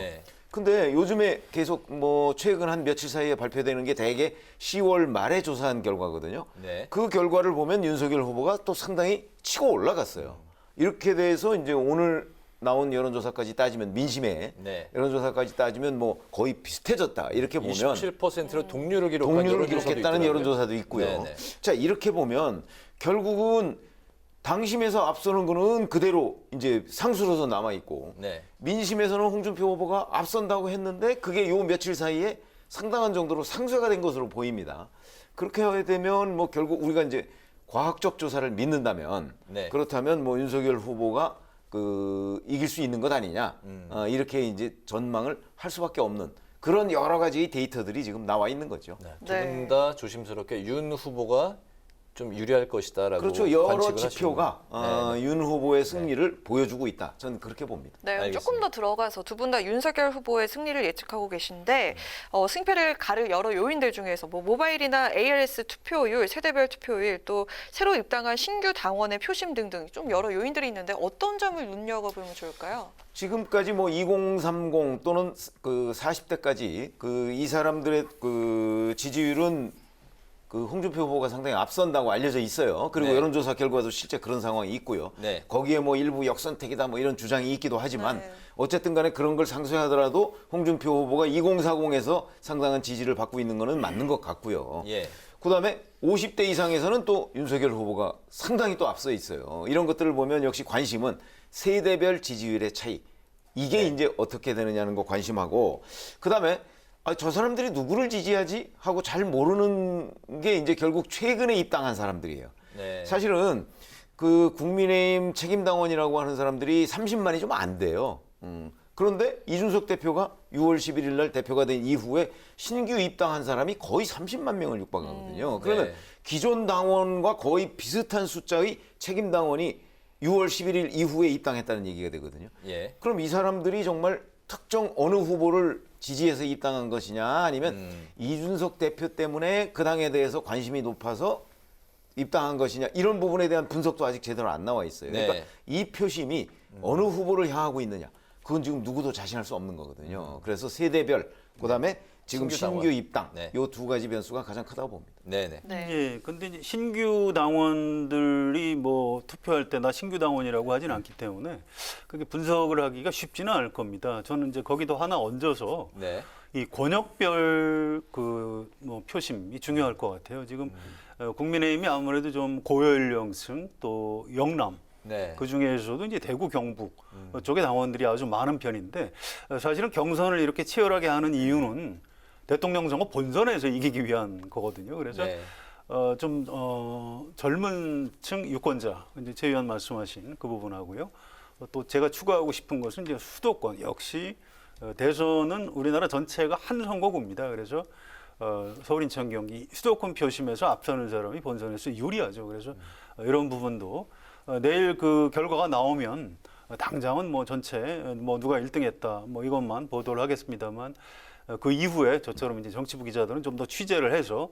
근데 요즘에 계속 뭐 최근 한 며칠 사이에 발표되는 게 대개 10월 말에 조사한 결과거든요. 네. 그 결과를 보면 윤석열 후보가 또 상당히 치고 올라갔어요. 이렇게 돼서 이제 오늘 나온 여론조사까지 따지면 민심의 네. 여론조사까지 따지면 뭐 거의 비슷해졌다. 이렇게 보면 27%로 동률을 기록한 동률을 여론조사도 기록했다는 있더라고요. 여론조사도 있고요. 네네. 자, 이렇게 보면 결국은 당심에서 앞서는 거는 그대로 이제 상수로서 남아 있고 네. 민심에서는 홍준표 후보가 앞선다고 했는데 그게 요 며칠 사이에 상당한 정도로 상쇄가 된 것으로 보입니다. 그렇게 하게 되면 뭐 결국 우리가 이제 과학적 조사를 믿는다면 네. 그렇다면 뭐 윤석열 후보가 그 이길 수 있는 것 아니냐 이렇게 이제 전망을 할 수밖에 없는 그런 여러 가지 데이터들이 지금 나와 있는 거죠. 두 분 다 조심스럽게 윤 후보가 좀 유리할 것이다라고 그렇죠. 여러 관측을 지표가 윤 후보의 승리를 보여주고 있다. 저는 그렇게 봅니다. 네, 알겠습니다. 조금 더 들어가서 두 분 다 윤석열 후보의 승리를 예측하고 계신데 승패를 가를 여러 요인들 중에서 뭐 모바일이나 ALS 투표율, 세대별 투표율, 또 새로 입당한 신규 당원의 표심 등등 좀 여러 요인들이 있는데 어떤 점을 눈여겨보면 좋을까요? 지금까지 뭐 2030 또는 그 40대까지 그 이 사람들의 그 지지율은 그 홍준표 후보가 상당히 앞선다고 알려져 있어요. 그리고 네. 여론조사 결과도 실제 그런 상황이 있고요. 네. 거기에 뭐 일부 역선택이다 뭐 이런 주장이 있기도 하지만 어쨌든 간에 그런 걸 상쇄하더라도 홍준표 후보가 2040에서 상당한 지지를 받고 있는 거는 맞는 것 같고요. 예. 그다음에 50대 이상에서는 또 윤석열 후보가 상당히 또 앞서 있어요. 이런 것들을 보면 역시 관심은 세대별 지지율의 차이. 이게 이제 어떻게 되느냐는 거 관심하고 그다음에 저 사람들이 누구를 지지하지 하고 잘 모르는 게 이제 결국 최근에 입당한 사람들이에요. 네. 사실은 그 국민의힘 책임당원이라고 하는 사람들이 30만이 좀 안 돼요. 그런데 이준석 대표가 6월 11일 날 대표가 된 이후에 신규 입당한 사람이 거의 30만 명을 육박하거든요. 그러면 네. 기존 당원과 거의 비슷한 숫자의 책임당원이 6월 11일 이후에 입당했다는 얘기가 되거든요. 예. 그럼 이 사람들이 정말 특정 어느 후보를 지지해서 입당한 것이냐 아니면 이준석 대표 때문에 그 당에 대해서 관심이 높아서 입당한 것이냐 이런 부분에 대한 분석도 아직 제대로 안 나와 있어요. 네. 그러니까 이 표심이 어느 후보를 향하고 있느냐 그건 지금 누구도 자신할 수 없는 거거든요. 그래서 세대별 그다음에 지금 신규 신규 입당 네. 요 두 가지 변수가 가장 크다고 봅니다. 네네. 예, 근데 이제 신규 당원들이 뭐 투표할 때 나 신규 당원이라고 하진 않기 때문에 그게 분석을 하기가 쉽지는 않을 겁니다. 저는 이제 거기도 하나 얹어서 네. 이 권역별 그 뭐 표심이 중요할 것 같아요. 지금 국민의힘이 아무래도 좀 고연령층 또 영남 네. 그 중에서도 이제 대구 경북 쪽의 당원들이 아주 많은 편인데 사실은 경선을 이렇게 치열하게 하는 이유는 대통령 선거 본선에서 이기기 위한 거거든요. 그래서 네. 젊은 층 유권자 이제 최 의원 말씀하신 그 부분하고요. 또 제가 추가하고 싶은 것은 이제 수도권 역시 대선은 우리나라 전체가 한 선거구입니다. 그래서 서울, 인천, 경기 수도권 표심에서 앞서는 사람이 본선에서 유리하죠. 그래서 이런 부분도 내일 그 결과가 나오면 당장은 뭐 전체 뭐 누가 1등했다 뭐 이것만 보도를 하겠습니다만 그 이후에 저처럼 이제 정치부 기자들은 좀 더 취재를 해서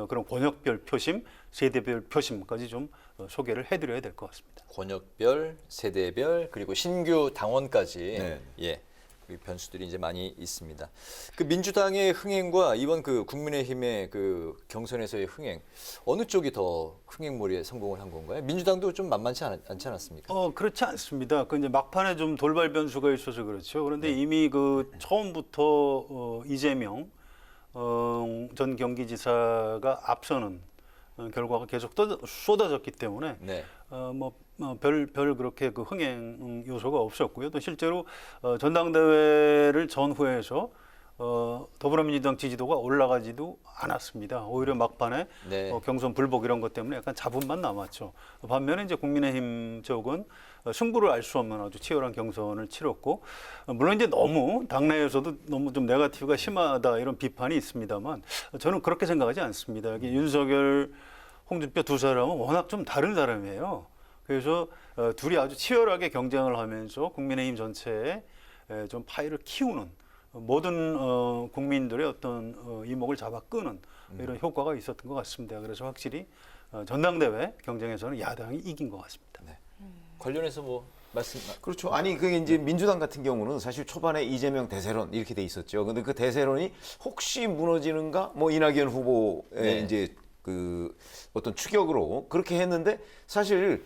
그런 권역별 표심, 세대별 표심까지 좀 소개를 해드려야 될 것 같습니다. 권역별, 세대별 그리고 신규 당원까지 네. 예. 그 변수들이 이제 많이 있습니다. 그 민주당의 흥행과 이번 그 국민의힘의 그 경선에서의 흥행 어느 쪽이 더 흥행몰이에 성공을 한 건가요? 민주당도 좀 만만치 않지 않았습니까? 그렇지 않습니다. 그 이제 막판에 좀 돌발 변수가 있어서 그렇죠. 그런데 이미 그 처음부터 이재명 전 경기지사가 앞서는 결과가 계속 쏟아졌기 때문에 네. 별 그렇게 그 흥행 요소가 없었고요. 또 실제로 전당대회를 전후해서 더불어민주당 지지도가 올라가지도 않았습니다. 오히려 막판에 네. 경선 불복 이런 것 때문에 약간 잡음만 남았죠. 반면에 이제 국민의힘 쪽은 승부를 알 수 없는 아주 치열한 경선을 치렀고 물론 이제 너무 당내에서도 너무 좀 네거티브가 심하다 이런 비판이 있습니다만 저는 그렇게 생각하지 않습니다. 여기 윤석열, 홍준표 두 사람은 워낙 좀 다른 사람이에요. 그래서 둘이 아주 치열하게 경쟁을 하면서 국민의힘 전체에 좀 파이를 키우는 모든 국민들의 어떤 이목을 잡아 끄는 이런 효과가 있었던 것 같습니다. 그래서 확실히 전당대회 경쟁에서는 야당이 이긴 것 같습니다. 네. 관련해서 뭐 그렇죠. 아니 그게 이제 민주당 같은 경우는 사실 초반에 이재명 대세론 이렇게 돼 있었죠. 근데 그 대세론이 혹시 무너지는가? 뭐 이낙연 후보의 이제 그 어떤 추격으로 그렇게 했는데 사실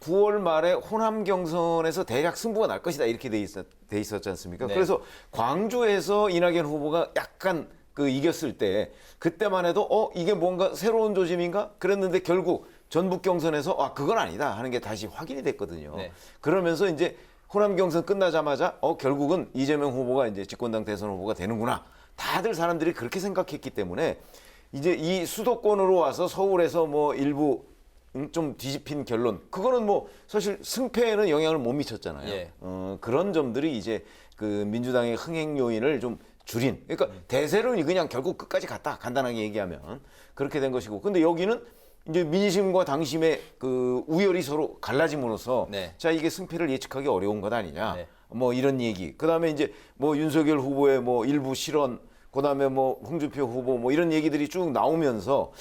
9월 말에 호남 경선에서 대략 승부가 날 것이다 이렇게 돼 있었지 않습니까? 그래서 광주에서 이낙연 후보가 약간 그 이겼을 때 그때만 해도 이게 뭔가 새로운 조짐인가? 그랬는데 결국 전북 경선에서 그건 아니다 하는 게 다시 확인이 됐거든요. 그러면서 이제 호남 경선 끝나자마자 결국은 이재명 후보가 이제 집권당 대선 후보가 되는구나. 다들 사람들이 그렇게 생각했기 때문에 이제 이 수도권으로 와서 서울에서 뭐 일부 좀 뒤집힌 결론. 그거는 뭐 사실 승패에는 영향을 못 미쳤잖아요. 그런 점들이 이제 그 민주당의 흥행 요인을 좀 줄인. 그러니까 대세론이 그냥 결국 끝까지 갔다. 간단하게 얘기하면 그렇게 된 것이고. 근데 여기는 이제 민심과 당심의 그 우열이 서로 갈라짐으로써 자 이게 승패를 예측하기 어려운 것 아니냐. 뭐 이런 얘기. 그다음에 이제 뭐 윤석열 후보의 뭐 일부 실언, 그다음에 뭐 홍준표 후보 뭐 이런 얘기들이 쭉 나오면서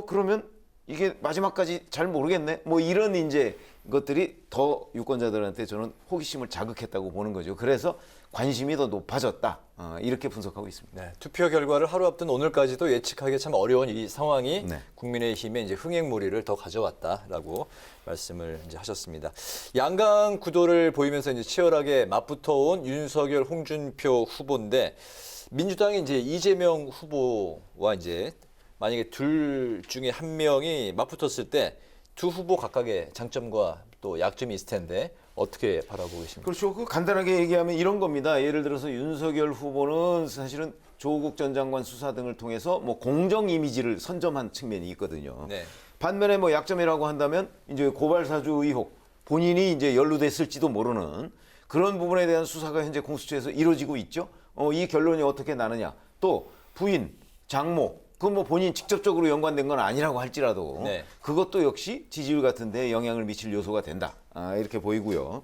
그러면 이게 마지막까지 잘 모르겠네. 뭐 이런 이제 것들이 더 유권자들한테 저는 호기심을 자극했다고 보는 거죠. 그래서 관심이 더 높아졌다. 이렇게 분석하고 있습니다. 투표 결과를 하루 앞둔 오늘까지도 예측하기 참 어려운 이 상황이 국민의힘의 이제 흥행무리를 더 가져왔다라고 말씀을 이제 하셨습니다. 양강 구도를 보이면서 이제 치열하게 맞붙어온 윤석열, 홍준표 후보인데 민주당이 이제 이재명 후보와 이제 만약에 둘 중에 한 명이 맞붙었을 때 두 후보 각각의 장점과 또 약점이 있을 텐데 어떻게 바라보고 계십니까? 그렇죠. 그 간단하게 얘기하면 이런 겁니다. 예를 들어서 윤석열 후보는 사실은 조국 전 장관 수사 등을 통해서 뭐 공정 이미지를 선점한 측면이 있거든요. 반면에 뭐 약점이라고 한다면 이제 고발 사주 의혹, 본인이 이제 연루됐을지도 모르는 그런 부분에 대한 수사가 현재 공수처에서 이루어지고 있죠. 이 결론이 어떻게 나느냐. 또 부인, 장모, 그건 뭐 본인 직접적으로 연관된 건 아니라고 할지라도 그것도 역시 지지율 같은 데 영향을 미칠 요소가 된다. 이렇게 보이고요.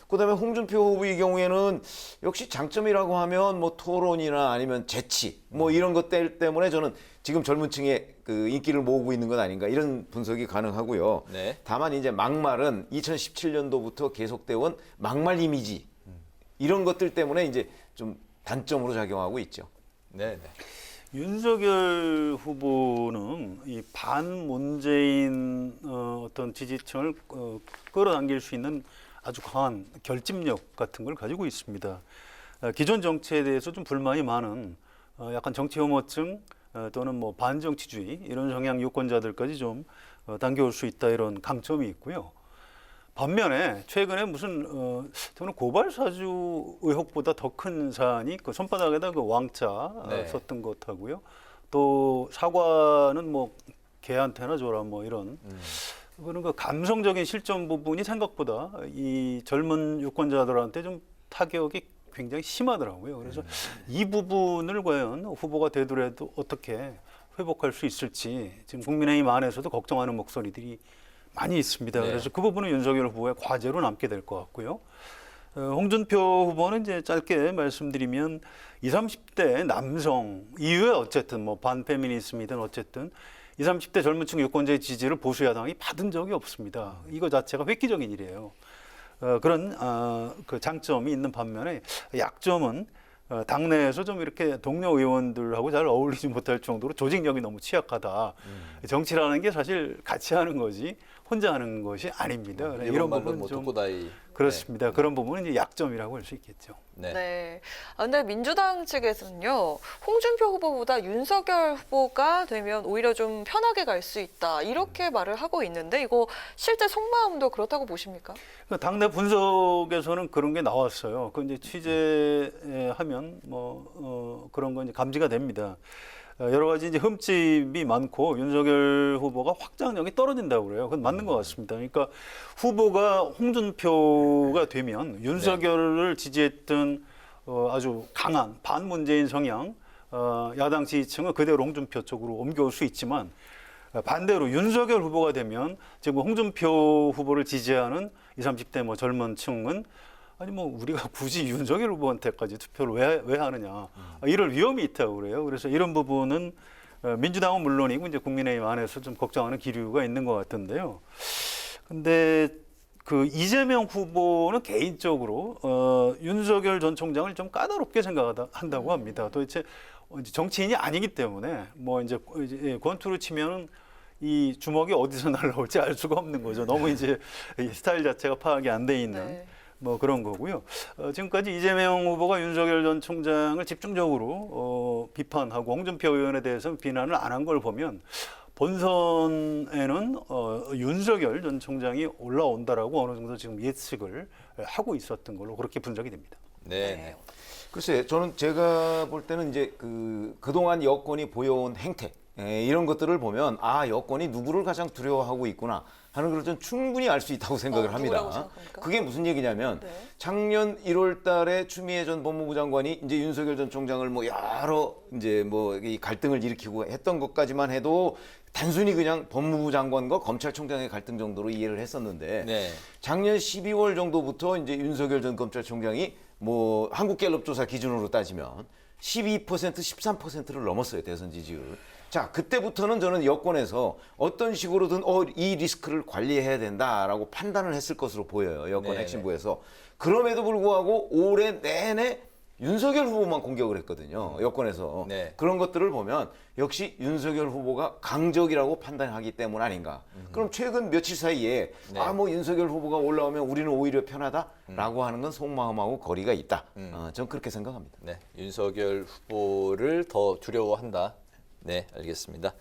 그다음에 홍준표 후보의 경우에는 역시 장점이라고 하면 뭐 토론이나 아니면 재치 뭐 이런 것들 때문에 저는 지금 젊은 층의 그 인기를 모으고 있는 건 아닌가 이런 분석이 가능하고요. 다만 이제 막말은 2017년도부터 계속되어 온 막말 이미지 이런 것들 때문에 이제 좀 단점으로 작용하고 있죠. 윤석열 후보는 이 반문재인 어떤 지지층을 끌어당길 수 있는 아주 강한 결집력 같은 걸 가지고 있습니다. 기존 정치에 대해서 좀 불만이 많은 약간 정치 혐오증 또는 뭐 반정치주의 이런 성향 유권자들까지 좀 당겨올 수 있다 이런 강점이 있고요. 반면에 최근에 무슨 저는 고발 사주 의혹보다 더 큰 사안이 그 손바닥에다 그 왕자 썼던 것하고요. 또 사과는 뭐 개한테나 줘라 뭐 이런 그런 그 감성적인 실점 부분이 생각보다 이 젊은 유권자들한테 좀 타격이 굉장히 심하더라고요. 그래서 이 부분을 과연 후보가 되더라도 어떻게 회복할 수 있을지 지금 국민의힘 안에서도 걱정하는 목소리들이 많이 있습니다. 그래서 그 부분은 윤석열 후보의 과제로 남게 될 것 같고요. 홍준표 후보는 이제 짧게 말씀드리면 20, 30대 남성 이후에 어쨌든 뭐 반페미니즘이든 어쨌든 20, 30대 젊은층 유권자의 지지를 보수 야당이 받은 적이 없습니다. 이거 자체가 획기적인 일이에요. 그런 그 장점이 있는 반면에 약점은 당내에서 좀 이렇게 동료 의원들하고 잘 어울리지 못할 정도로 조직력이 너무 취약하다. 정치라는 게 사실 같이 하는 거지 혼자 하는 것이 아닙니다. 이런 부분은 좀 그렇습니다. 그런 부분은 이제 약점이라고 할 수 있겠죠. 근데 민주당 측에서는요, 홍준표 후보보다 윤석열 후보가 되면 오히려 좀 편하게 갈 수 있다 이렇게 말을 하고 있는데 이거 실제 속마음도 그렇다고 보십니까? 당내 분석에서는 그런 게 나왔어요. 그 이제 취재하면 그런 건 이제 감지가 됩니다. 여러 가지 이제 흠집이 많고 윤석열 후보가 확장력이 떨어진다고 그래요. 그건 맞는 것 같습니다. 그러니까 후보가 홍준표가 되면 윤석열을 지지했던 아주 강한 반문재인 성향 야당 지지층은 그대로 홍준표 쪽으로 옮겨올 수 있지만 반대로 윤석열 후보가 되면 지금 홍준표 후보를 지지하는 20, 30대 뭐 젊은 층은 아니 뭐 우리가 굳이 윤석열 후보한테까지 투표를 왜 하느냐 이럴 위험이 있다고 그래요. 그래서 이런 부분은 민주당은 물론이고 이제 국민의힘 안에서 좀 걱정하는 기류가 있는 것 같은데요. 근데 그 이재명 후보는 개인적으로 윤석열 전 총장을 좀 까다롭게 생각한다고 합니다. 도대체 정치인이 아니기 때문에 뭐 이제 권투로 치면은 이 주먹이 어디서 날라올지 알 수가 없는 거죠. 너무 이제 스타일 자체가 파악이 안 돼 있는. 네. 뭐 그런 거고요. 지금까지 이재명 후보가 윤석열 전 총장을 집중적으로 비판하고 홍준표 의원에 대해서 비난을 안 한 걸 보면 본선에는 윤석열 전 총장이 올라온다라고 어느 정도 지금 예측을 하고 있었던 걸로 그렇게 분석이 됩니다. 네. 글쎄, 저는 제가 볼 때는 이제 그동안 여권이 보여온 행태, 이런 것들을 보면 여권이 누구를 가장 두려워하고 있구나 하는 걸 좀 충분히 알 수 있다고 생각을 합니다. 그게 무슨 얘기냐면 작년 1월 달에 추미애 전 법무부 장관이 이제 윤석열 전 총장을 뭐 여러 이제 뭐 이 갈등을 일으키고 했던 것까지만 해도 단순히 그냥 법무부 장관과 검찰총장의 갈등 정도로 이해를 했었는데 작년 12월 정도부터 이제 윤석열 전 검찰총장이 뭐 한국갤럽 조사 기준으로 따지면 12%, 13%를 넘었어요, 대선 지지율. 자, 그때부터는 저는 여권에서 어떤 식으로든 이 리스크를 관리해야 된다라고 판단을 했을 것으로 보여요, 여권 핵심부에서. 그럼에도 불구하고 올해 내내 윤석열 후보만 공격을 했거든요, 여권에서. 그런 것들을 보면 역시 윤석열 후보가 강적이라고 판단하기 때문 아닌가. 그럼 최근 며칠 사이에 뭐 윤석열 후보가 올라오면 우리는 오히려 편하다라고 하는 건 속마음하고 거리가 있다. 저는 그렇게 생각합니다. 네, 윤석열 후보를 더 두려워한다. 네, 알겠습니다.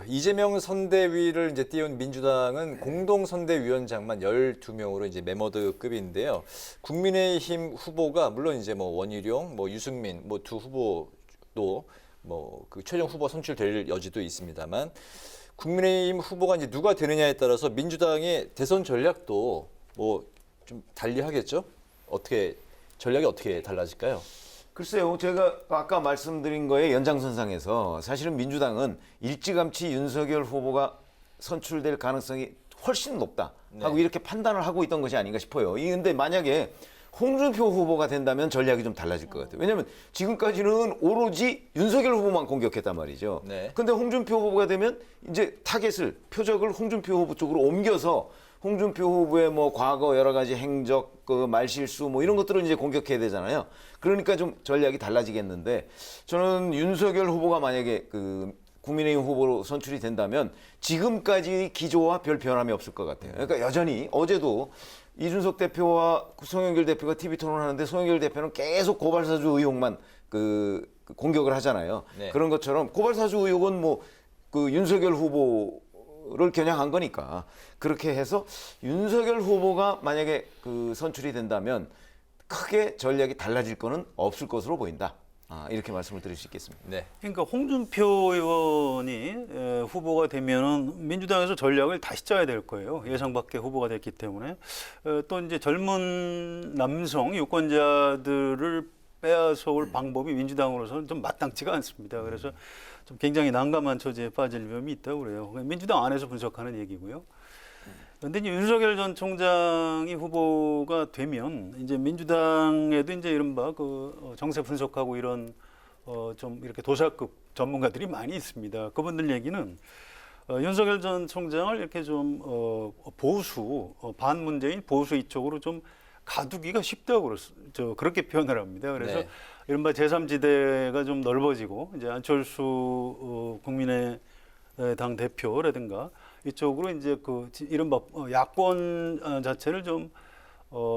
이재명 선대위를 이제 띄운 민주당은 공동 선대위원장만 12명으로 이제 메머드급인데요. 국민의힘 후보가 물론 이제 뭐 원희룡, 뭐 유승민, 뭐 두 후보도 뭐 그 최종 후보 선출될 여지도 있습니다만 국민의힘 후보가 이제 누가 되느냐에 따라서 민주당의 대선 전략도 뭐 좀 달리하겠죠? 전략이 어떻게 달라질까요? 글쎄요, 제가 아까 말씀드린 거에 연장선상에서 사실은 민주당은 일찌감치 윤석열 후보가 선출될 가능성이 훨씬 높다 하고 이렇게 판단을 하고 있던 것이 아닌가 싶어요. 근데 만약에 홍준표 후보가 된다면 전략이 좀 달라질 것 같아요. 왜냐하면 지금까지는 오로지 윤석열 후보만 공격했단 말이죠. 근데 홍준표 후보가 되면 이제 표적을 홍준표 후보 쪽으로 옮겨서 홍준표 후보의 뭐 과거 여러 가지 행적, 말실수 뭐 이런 것들을 이제 공격해야 되잖아요. 그러니까 좀 전략이 달라지겠는데 저는 윤석열 후보가 만약에 국민의힘 후보로 선출이 된다면 지금까지 기조와 별 변함이 없을 것 같아요. 그러니까 여전히 어제도 이준석 대표와 송영길 대표가 TV 토론하는데 송영길 대표는 계속 고발사주 의혹만 공격을 하잖아요. 그런 것처럼 고발사주 의혹은 뭐 윤석열 후보를 겨냥한 거니까 그렇게 해서 윤석열 후보가 만약에 선출이 된다면 크게 전략이 달라질 거는 없을 것으로 보인다. 이렇게 말씀을 드릴 수 있겠습니다. 그러니까 홍준표 의원이 후보가 되면은 민주당에서 전략을 다시 짜야 될 거예요. 예상 밖의 후보가 됐기 때문에 또 이제 젊은 남성 유권자들을 빼앗아올 방법이 민주당으로서는 좀 마땅치가 않습니다. 그래서 좀 굉장히 난감한 처지에 빠질 위험이 있다고 그래요. 민주당 안에서 분석하는 얘기고요. 그런데 윤석열 전 총장이 후보가 되면 이제 민주당에도 이제 이른바 정세 분석하고 이런 좀 이렇게 도사급 전문가들이 많이 있습니다. 그분들 얘기는 윤석열 전 총장을 이렇게 좀 보수 반문재인 보수 이쪽으로 좀 가두기가 쉽다고 그렇게 표현을 합니다. 그래서 이른바 제3지대가 좀 넓어지고 이제 안철수 국민의당 대표라든가 이쪽으로 이제 이른바 야권 자체를 좀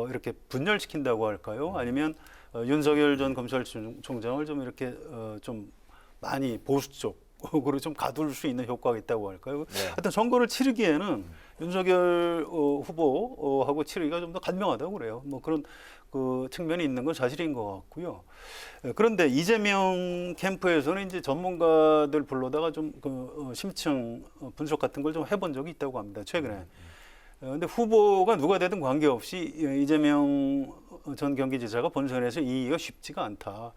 이렇게 분열시킨다고 할까요? 아니면 윤석열 전 검찰총장을 좀 이렇게 좀 많이 보수 쪽으로 좀 가둘 수 있는 효과가 있다고 할까요? 하여튼 선거를 치르기에는 윤석열 후보하고 치르기가 좀 더 간명하다고 그래요. 뭐 그런 측면이 있는 건 사실인 것 같고요. 그런데 이재명 캠프에서는 이제 전문가들 불러다가 좀 심층 분석 같은 걸 좀 해본 적이 있다고 합니다. 최근에. 근데 후보가 누가 되든 관계없이 이재명 전 경기지사가 본선에서 이기기가 쉽지가 않다.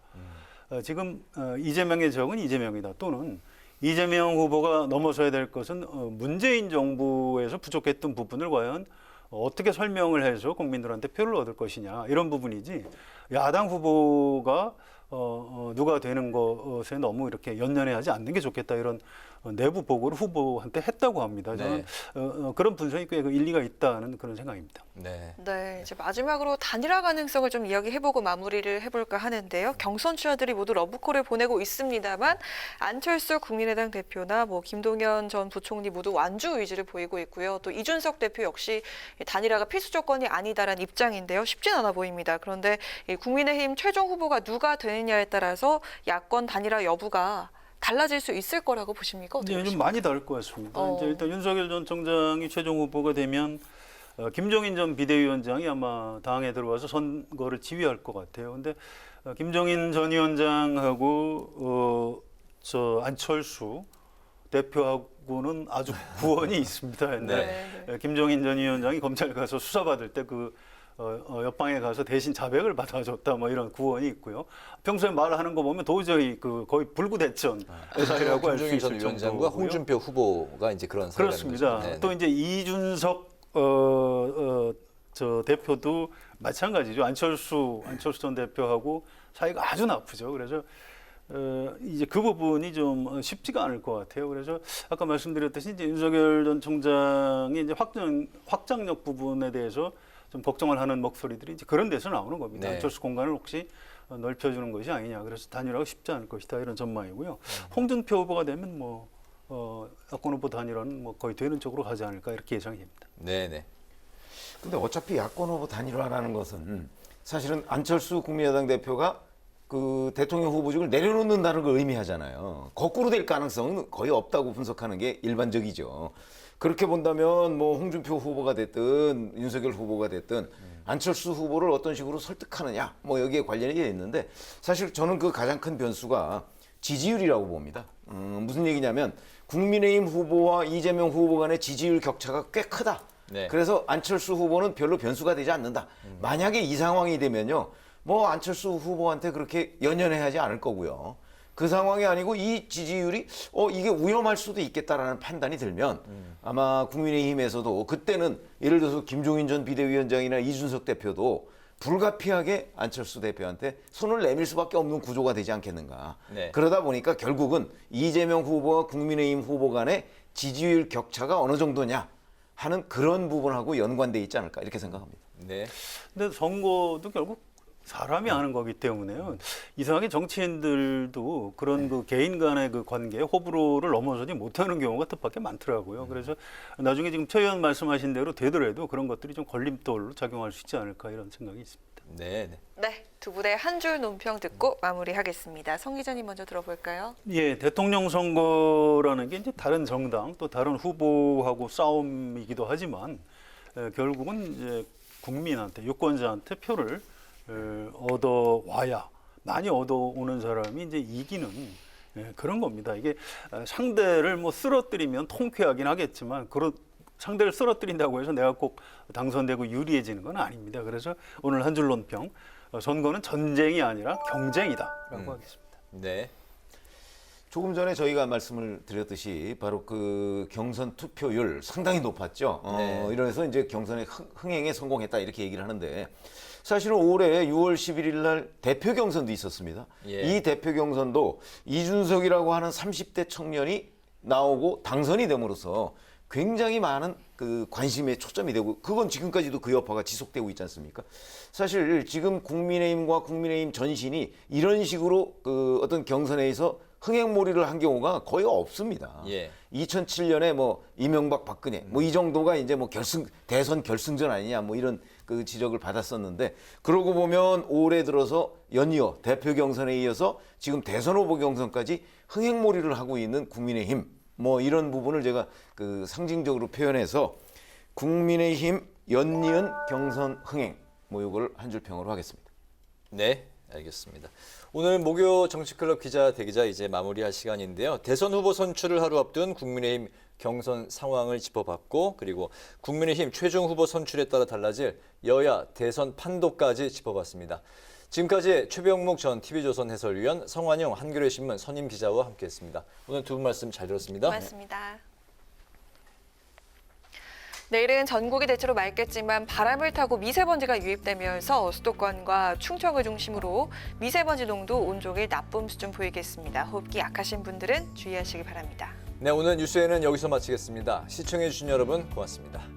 지금 이재명의 적은 이재명이다. 또는 이재명 후보가 넘어서야 될 것은 문재인 정부에서 부족했던 부분을 과연 어떻게 설명을 해서 국민들한테 표를 얻을 것이냐 이런 부분이지 야당 후보가 누가 되는 것에 너무 이렇게 연연해하지 않는 게 좋겠다 이런 내부 보고를 후보한테 했다고 합니다. 저는 그런 분석이 꽤 일리가 있다는 그런 생각입니다. 네, 이제 마지막으로 단일화 가능성을 좀 이야기해보고 마무리를 해볼까 하는데요. 경선 주자들이 모두 러브콜을 보내고 있습니다만 안철수 국민의당 대표나 뭐 김동연 전 부총리 모두 완주 의지를 보이고 있고요. 또 이준석 대표 역시 단일화가 필수 조건이 아니다라는 입장인데요. 쉽진 않아 보입니다. 그런데 이 국민의힘 최종 후보가 누가 되느냐에 따라서 야권 단일화 여부가 달라질 수 있을 거라고 보십니까? 어떻게 좀 많이 다를 것 같습니다. 이제 일단 윤석열 전 총장이 최종 후보가 되면 김종인 전 비대위원장이 아마 당에 들어와서 선거를 지휘할 것 같아요. 근데 김종인 전 위원장하고 저 안철수 대표하고는 아주 구원이 있습니다. 근데 김종인 전 위원장이 검찰 가서 수사받을 때 옆방에 가서 대신 자백을 받아줬다 뭐 이런 구원이 있고요. 평소에 말하는 거 보면 도저히 거의 불구대천 사이라고 할 수 있을 김종인 전 위원장과 정도고요. 홍준표 후보가 이제 그런 사례가 그렇습니다. 또 이제 이준석 저 대표도 마찬가지죠. 안철수 전 대표하고 사이가 아주 나쁘죠. 그래서 이제 그 부분이 좀 쉽지가 않을 것 같아요. 그래서 아까 말씀드렸듯이 이제 윤석열 전 총장이 이제 확장력 부분에 대해서 좀 걱정을 하는 목소리들이 이제 그런 데서 나오는 겁니다. 안철수 공간을 혹시 넓혀주는 것이 아니냐. 그래서 단일화가 쉽지 않을 것이다. 이런 전망이고요. 홍준표 후보가 되면 야권 후보 단일화는 거의 되는 쪽으로 가지 않을까 이렇게 예상이 됩니다. 네네. 근데 어차피 야권 후보 단일화라는 것은 사실은 안철수 국민의당 대표가 그 대통령 후보직을 내려놓는다는 걸 의미하잖아요. 거꾸로 될 가능성은 거의 없다고 분석하는 게 일반적이죠. 그렇게 본다면 뭐 홍준표 후보가 됐든 윤석열 후보가 됐든 안철수 후보를 어떤 식으로 설득하느냐 뭐 여기에 관련이 있는데 사실 저는 그 가장 큰 변수가 지지율이라고 봅니다. 무슨 얘기냐면 국민의힘 후보와 이재명 후보 간의 지지율 격차가 꽤 크다. 그래서 안철수 후보는 별로 변수가 되지 않는다. 만약에 이 상황이 되면요. 뭐 안철수 후보한테 그렇게 연연해하지 않을 거고요. 그 상황이 아니고 이 지지율이 이게 위험할 수도 있겠다라는 판단이 들면 아마 국민의힘에서도 그때는 예를 들어서 김종인 전 비대위원장이나 이준석 대표도 불가피하게 안철수 대표한테 손을 내밀 수밖에 없는 구조가 되지 않겠는가. 그러다 보니까 결국은 이재명 후보와 국민의힘 후보 간의 지지율 격차가 어느 정도냐 하는 그런 부분하고 연관돼 있지 않을까 이렇게 생각합니다. 근데 선거도 결국 사람이 하는 거기 때문에요. 이상하게 정치인들도 그런 그 개인 간의 그 관계, 호불호를 넘어서지 못하는 경우가 뜻밖의 많더라고요. 그래서 나중에 지금 최 의원 말씀하신 대로 되더라도 그런 것들이 좀 걸림돌로 작용할 수 있지 않을까 이런 생각이 있습니다. 네, 두 분의 한 줄 논평 듣고 마무리하겠습니다. 성 기자님 먼저 들어볼까요? 예, 대통령 선거라는 게 이제 다른 정당 또 다른 후보하고 싸움이기도 하지만 결국은 이제 국민한테 유권자한테 표를 얻어와야 많이 얻어오는 사람이 이제 이기는 그런 겁니다. 이게 상대를 뭐 쓰러뜨리면 통쾌하긴 하겠지만 상대를 쓰러뜨린다고 해서 내가 꼭 당선되고 유리해지는 건 아닙니다. 그래서 오늘 한 줄 논평 선거는 전쟁이 아니라 경쟁이다라고 하겠습니다. 네. 조금 전에 저희가 말씀을 드렸듯이 바로 그 경선 투표율 상당히 높았죠. 이러면서 이제 경선에 흥행에 성공했다 이렇게 얘기를 하는데 사실은 올해 6월 11일 날 대표 경선도 있었습니다. 이 대표 경선도 이준석이라고 하는 30대 청년이 나오고 당선이 됨으로써 굉장히 많은 그 관심에 초점이 되고 그건 지금까지도 그 여파가 지속되고 있지 않습니까? 사실 지금 국민의힘과 국민의힘 전신이 이런 식으로 그 어떤 경선에서 흥행몰이를 한 경우가 거의 없습니다. 2007년에 뭐 이명박 박근혜 뭐 이 정도가 이제 뭐 대선 결승전 아니냐 뭐 이런 그 지적을 받았었는데 그러고 보면 올해 들어서 연이어 대표 경선에 이어서 지금 대선 후보 경선까지 흥행몰이를 하고 있는 국민의힘 뭐 이런 부분을 제가 그 상징적으로 표현해서 국민의힘 연이은 경선 흥행 뭐 이걸 한 줄 평으로 하겠습니다. 네, 알겠습니다. 오늘 목요 정치클럽 기자 대기자 이제 마무리할 시간인데요. 대선 후보 선출을 하루 앞둔 국민의힘 경선 상황을 짚어봤고 그리고 국민의힘 최종 후보 선출에 따라 달라질 여야 대선 판도까지 짚어봤습니다. 지금까지 최병묵 전 TV조선 해설위원, 성환영 한겨레신문 선임 기자와 함께했습니다. 오늘 두 분 말씀 잘 들었습니다. 고맙습니다. 내일은 전국이 대체로 맑겠지만 바람을 타고 미세먼지가 유입되면서 수도권과 충청을 중심으로 미세먼지 농도 온종일 나쁨 수준 보이겠습니다. 호흡기 약하신 분들은 주의하시기 바랍니다. 네, 오늘 뉴스에는 여기서 마치겠습니다. 시청해주신 여러분 고맙습니다.